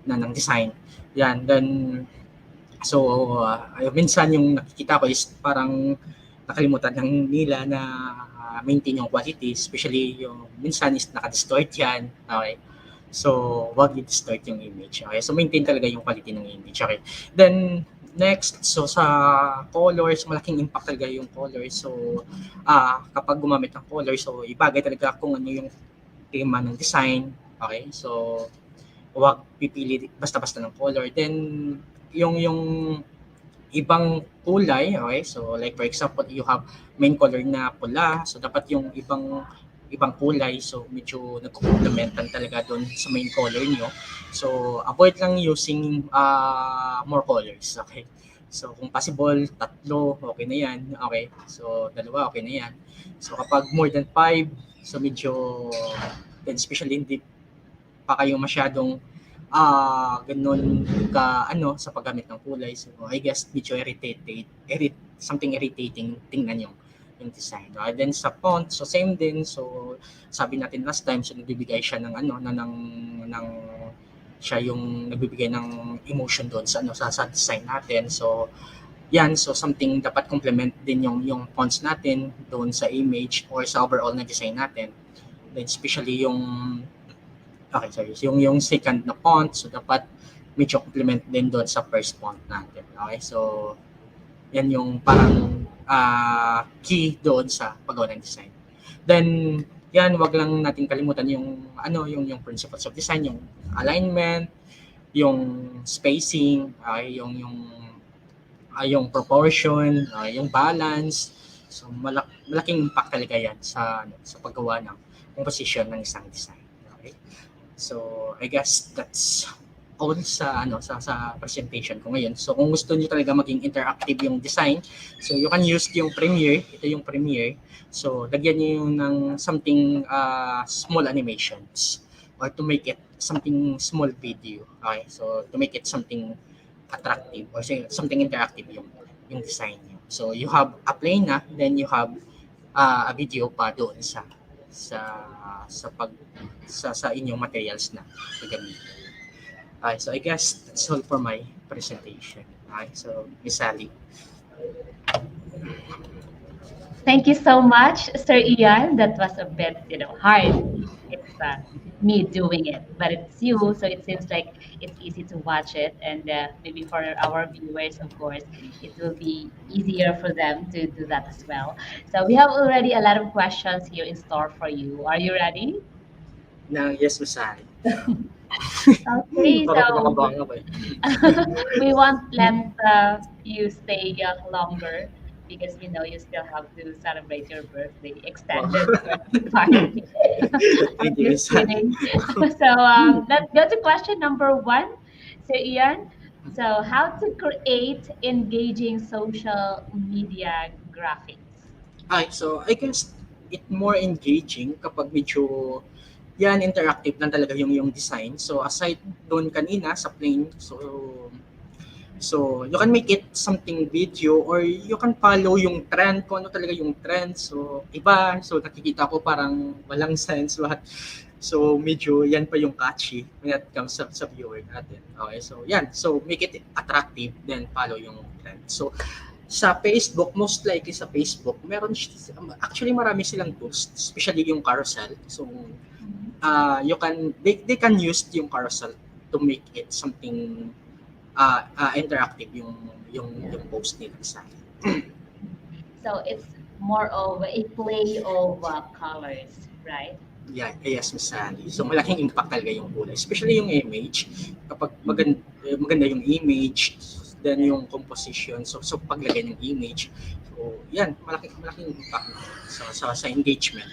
ng design. Yan, then so minsan yung nakikita ko is parang nakalimutan ng nila na maintain yung quality, especially yung minsan is naka-distort yan. Okay, so wag i-distort yung image. Okay, so maintain talaga yung quality ng image. Okay, then next, so sa colors, malaking impact talaga yung colors. So kapag gumamit ng colors, so ibagay talaga kung ano yung tema ng design. Okay, so huwag pipili basta-basta ng color. Then yung ibang kulay, okay, so like for example, you have main color na pula, so dapat yung ibang kulay, so medyo nagko-complementan talaga doon sa main color niyo. So avoid lang using more colors. Okay, so kung possible 3, okay na yan. Okay, so 2, okay na yan. So kapag more than 5, so medyo, then especially hindi pa kayo masyadong ganun ka sa paggamit ng kulay. So I guess medyo something irritating tingnan yung design. Then sa font, so same din. So sabi natin last time, so nagbibigay siya ng siya yung nagbibigay ng emotion doon sa sa design natin. So yan, so something dapat complement din yung fonts natin doon sa image or sa overall na design natin. Then especially yung second na font, so dapat medyo complement din doon sa first font natin. Okay, so yan yung parang key doon sa paggawa ng design. Then yan, wag lang natin kalimutan yung yung principles of design, yung alignment, yung spacing, yung proportion, yung balance. So malaking impact talaga yan sa paggawa ng composition ng isang design. Okay? So I guess that's all sa presentation ko ngayon. So kung gusto niyo talaga maging interactive yung design, so you can use yung Premiere. Ito yung Premiere. So lagyan niyo yung ng something small animations or to make it something small video. Okay? So to make it something attractive or something interactive yung design niyo. So you have a plain na, then you have a video pa doon sa inyong materials na gagamitin. Okay, so I guess that's all for my presentation. Okay, so Miss Sally. Thank you so much, Sir Ian. That was a bit, hard. It's me doing it, but it's you, so it seems like it's easy to watch it, and maybe for our viewers, of course, it will be easier for them to do that as well. So we have already a lot of questions here in store for you. Are you ready? No, yes, Miss Sally. Okay, so we won't let you stay longer because you still have to celebrate your birthday, extended birthday party. I'm just kidding. So let's go to question number 1. So Ian, so how to create engaging social media graphics? Okay, so I guess it more engaging kapag medyo yan interactive lang talaga yung design. So aside doon kanina sa plain, so you can make it something video or you can follow yung trend, kung ano talaga yung trend. So iba, so nakikita ko parang walang sense lahat. So medyo yan pa yung catchy when it comes sa viewer natin. Okay, so yan. So make it attractive, then follow yung trend. So sa Facebook, most likely sa Facebook, actually marami silang tools, especially yung carousel. So they can use yung carousel to make it something interactive yung post nila sa So it's more of a play of colors, right? Yeah, yes, Miss Sally. So malaking impact talaga yung kulay, especially yung image. Kapag maganda yung image, then yung composition, so paglagay ng image, so yan, malaking impact sa engagement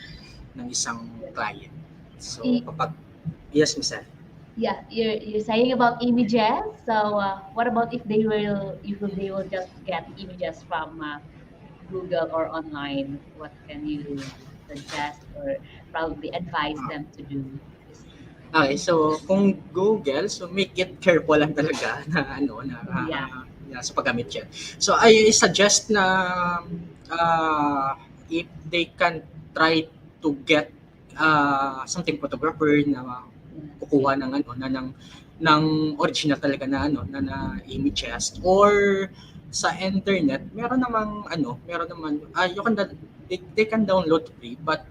ng isang client. So kapag yes, Miss Sally. Yeah, you're saying about images. So what about if they will just get images from Google or online? What can you suggest or probably advise them to do? Okay, so kung Google, so make it careful lang talaga sa paggamit yan. So I suggest na if they can try to get something photographer na kukuha ng original talaga na images, or sa internet meron naman they can download free, but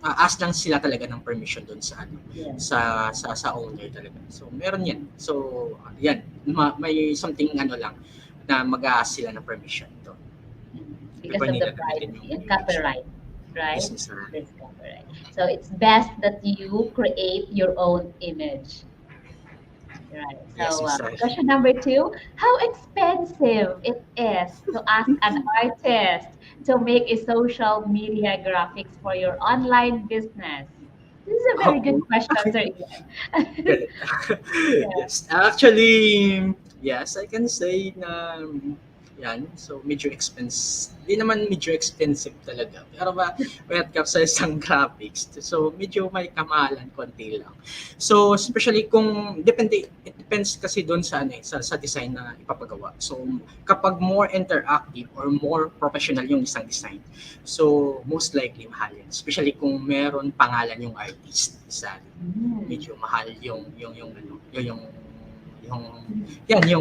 ask lang sila talaga ng permission doon sa owner talaga. So meron yan. So yan, may something lang na mag-ask sila ng permission doon. Because of the privacy and copyright, right? Yes, There's copyright. So it's best that you create your own image. Right. So question number 2, how expensive it is to ask an artist to make a social media graphics for your online business? This is a very good question, sir. Yes, actually, yes, I can say na yan. So medyo expensive. Di naman medyo expensive talaga. Pero when it comes sa isang graphics, so medyo may kamahalan konti lang. So especially kung it depends kasi doon sa design na ipapagawa. So kapag more interactive or more professional yung isang design, so most likely mahal yan. Especially kung meron pangalan yung artist, medyo mahal yung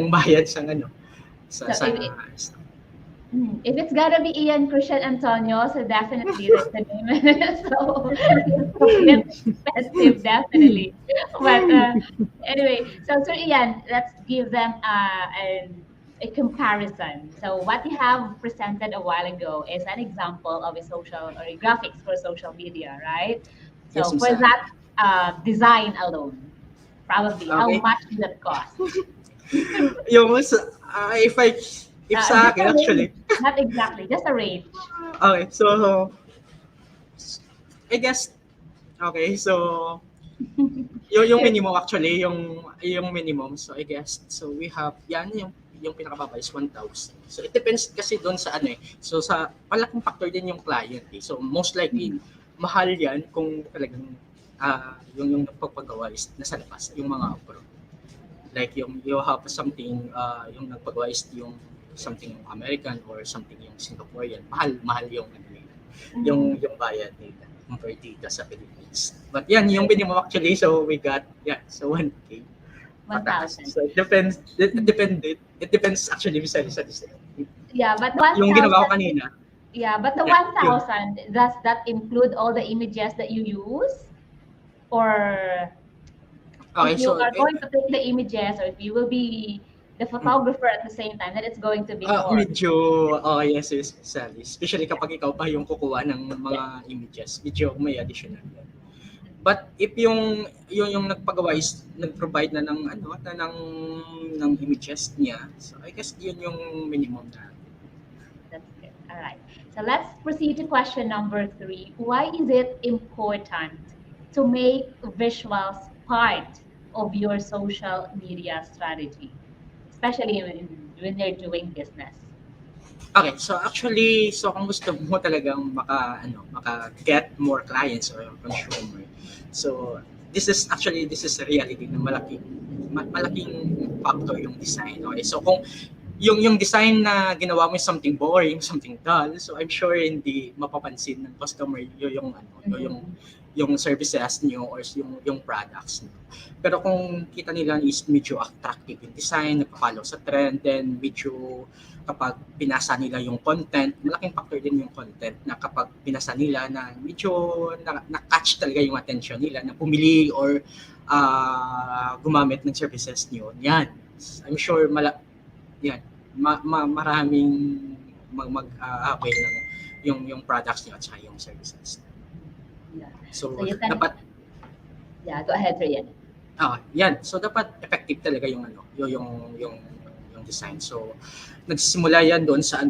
bayad sa if it's gotta be Ian Christian Antonio, so definitely that's the name. So it's expensive, definitely. But anyway, so Sir Ian, let's give them a comparison. So what you have presented a while ago is an example of a social or a graphics for social media, right? Yes, So Miss for Ali. that design alone, probably how Okay. much did that cost? Yung if Just sa akin a range, actually, not exactly, just a range. okay, so I guess okay, so yung minimum actually, yung minimum, so I guess so we have yan yung pinakababa is 1,000. So it depends kasi doon sa ano eh. So sa malaking factor din yung client eh. So most likely mahal yan kung talagang yung nagpapagawa is nasa labas, yung mga abroad. Like yung you have something yung nagpagawa is yung something yung American or something yung Singaporean, mahal yung ano nila, yung bayad nila compared dito sa Philippines. But yan yung minimum actually, so we got so 1K. 1,000. So it depends. It depends actually sa design. Yeah, but 1,000. Yung ginawa ko kanina. Yeah, but the 1,000, does that include all the images that you use? Or Okay, if you so are going to take the images, or if you will be the photographer at the same time, then it's going to be more. medyo yes, Sally. Especially kapag ikaw pa yung kukuha ng mga images, medyo may additional yan. But if yung nagpagawa is nag-provide na ng ng images niya, so I guess yun yung minimum na. That's good. All right. So let's proceed to question number 3. Why is it important to make visuals part of your social media strategy, especially when you're doing business? Okay, so actually, so kung gusto mo talagang maka-get more clients or consumer, so this is a reality na malaking factor yung design. Okay, so kung yung design na ginawa mo is something boring, something dull, so I'm sure hindi mapapansin ng customer yung services niyo or yung products niyo. Pero kung kita nila is medyo attractive yung design, nagpa-follow sa trend, then medyo kapag pinasa nila yung content, malaking factor din yung content na kapag pinasa nila na medyo na-catch talaga yung attention nila na pumili or gumamit ng services niyo. Yan. I'm sure maraming mag-avail ng yung products niyo at saka yung services. Yeah. So you can, dapat go ahead, Rian. Yan. So dapat effective talaga yung yung design. So nagsisimula yan doon sa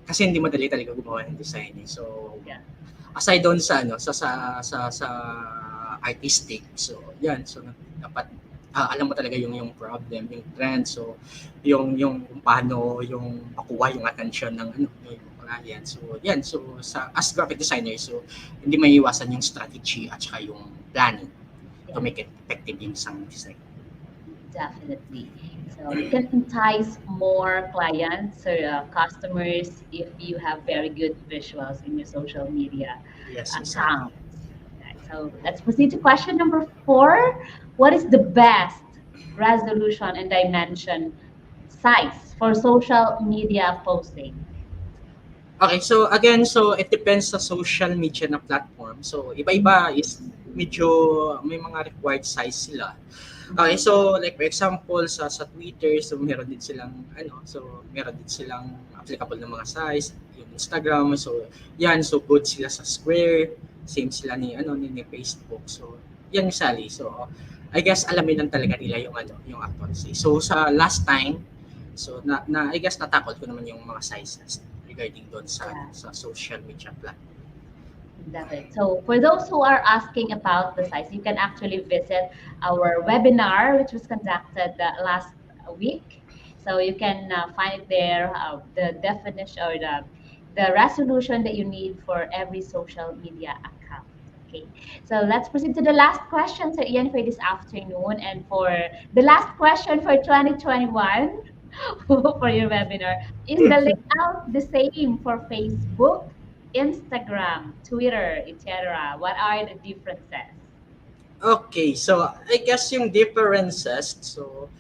kasi hindi madali talaga gumawa ng design eh. So aside doon sa sa artistic. So yan. So dapat alam mo talaga yung problem, yung trend. So yung paano yung makuha yung attention ng yung client. So yan. So as graphic designer, so hindi maiiwasan yung strategy at saka yung planning to make it effective yung isang design. Definitely. So you can entice more clients or customers if you have very good visuals in your social media accounts. Right, so let's proceed to question number 4. What is the best resolution and dimension size for social media posting? Okay, so again, so it depends sa social media na platform. So iba-iba is medyo may mga required size sila. Okay, so like for example sa Twitter, so meron din silang applicable na mga size, yung Instagram, so yan, so good sila sa square, same sila ni Facebook. So yan misali. So I guess alamin lang talaga nila yung accuracy. So sa last time, so na I guess natakot ko naman yung mga sizes regarding doon sa social media platform. Definitely. So for those who are asking about the size, you can actually visit our webinar, which was conducted last week. So you can find it there, the definition or the resolution that you need for every social media account. Okay. So let's proceed to the last question, Sir Ian, for this afternoon, and for the last question for 2021 for your webinar. Is the layout the same for Facebook, Instagram, Twitter, etc.? What are the differences? Okay, so I guess yung differences, so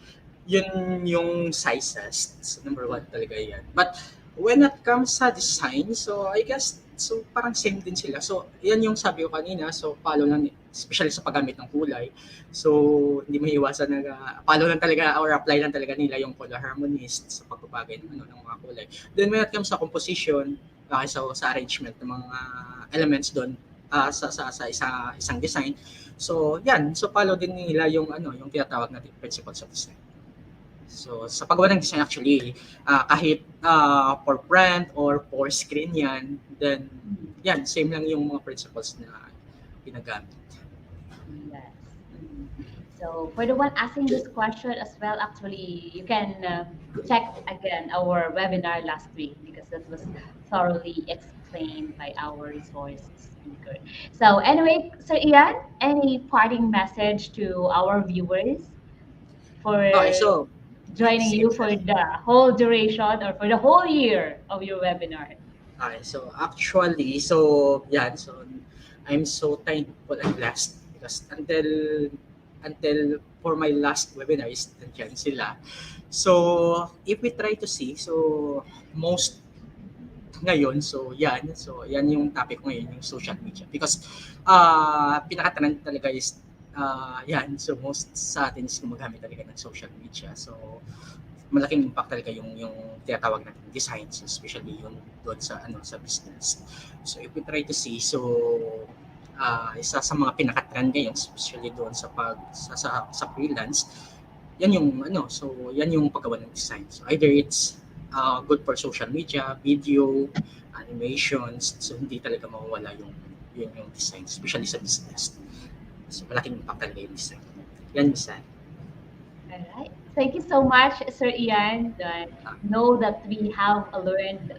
yun yung sizes. So number 1 talaga yan. But when it comes sa design, so I guess So parang same din sila. So yan yung sabi ko kanina. So follow lang, especially sa paggamit ng kulay. So hindi maiiwasan na follow lang talaga or apply lang talaga nila yung color harmonies sa pagbabagay ng ng mga kulay. Then when it comes sa composition, sa arrangement ng mga elements doon sa isang design. So yan, so follow din nila yung yung tinatawag natin principles of design. So sa paggawa ng design actually, kahit for brand or for screen yan, then yan, same lang yung mga principles na ginagamit. Yes. So for the one asking this question as well, actually, you can check again our webinar last week because that was thoroughly explained by our resource speaker. So anyway, Sir Ian, any parting message to our viewers for So joining you for the whole duration or for the whole year of your webinar? Okay, so actually, so yan, so I'm so thankful and blessed because until for my last webinar is nandiyan sila. So if we try to see, so most ngayon, so yan yung topic ko ngayon, yung social media. Because pinaka-trend talaga is yan, so most sa atin is gumagamit talaga ng social media. So malaking impact talaga yung tinatawag natin designs, especially yung doon sa sa business. So if we try to see, so isa sa mga pinaka-trend ngayon, especially doon sa sa freelance, yan yung so yan yung paggawa ng design. So either it's good for social media, video, animations, so hindi talaga mawawala yung design, especially sa business. So malaking impact talaga yung design. Yan, Misan. Alright. Thank you so much, Sir Ian. Know that we have learned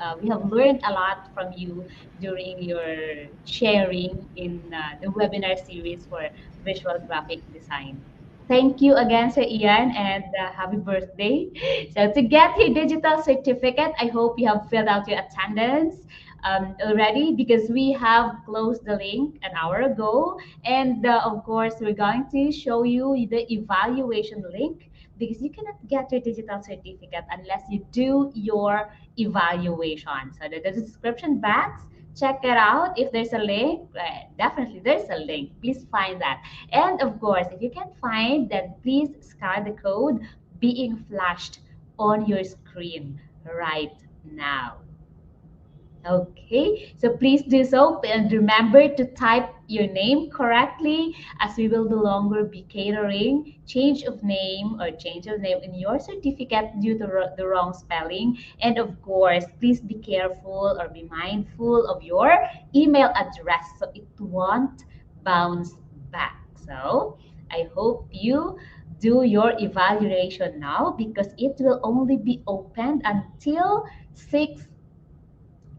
a lot from you during your sharing in the webinar series for visual graphic design. Thank you again, Sir Ian, and happy birthday. So to get your digital certificate, I hope you have filled out your attendance already because we have closed the link an hour ago. And of course, we're going to show you the evaluation link because you cannot get your digital certificate unless you do your evaluation. So the description box, check it out. If there's a link, definitely there's a link. Please find that. And of course, if you can't find, then please scan the code being flashed on your screen right now. Okay, so please do so and remember to type your name correctly as we will no longer be catering change of name in your certificate due to the wrong spelling. And of course, please be careful or be mindful of your email address so it won't bounce back. So I hope you do your evaluation now because it will only be opened until 6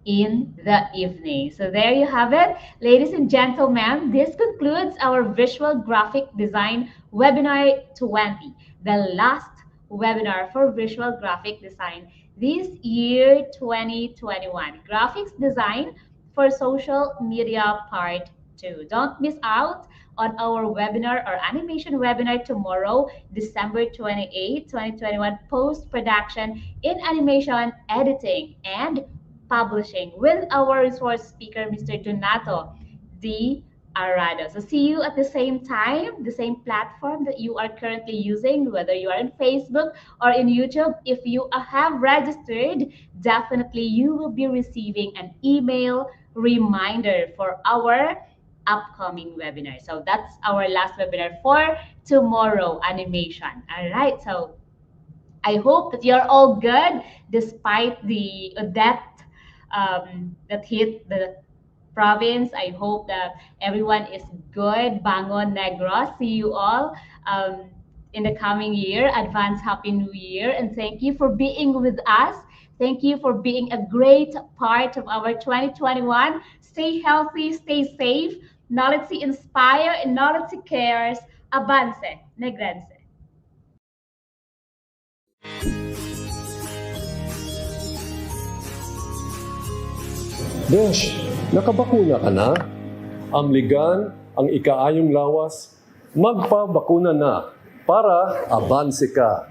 in the evening. So there you have it. Ladies and gentlemen, this concludes our visual graphic design webinar 20, the last webinar for visual graphic design this year 2021. Graphics design for social media part 2. Don't miss out on our webinar or animation webinar tomorrow, December 28, 2021, post-production in animation editing and publishing with our resource speaker, Mr. Donato D. Arado. So see you at the same time, the same platform that you are currently using, whether you are in Facebook or in YouTube. If you have registered, definitely you will be receiving an email reminder for our upcoming webinar. So that's our last webinar for tomorrow, animation. All right, so I hope that you're all good despite the that hit the province. I hope that everyone is good. Bangon Negros. See you all in the coming year. Advance Happy New Year. And thank you for being with us. Thank you for being a great part of our 2021. Stay healthy, stay safe. NOLITC inspire and NOLITC cares. Avance Negrense. Besh, nakabakuna ka na? Amligan ang ikaayong lawas, magpabakuna na para abanse ka.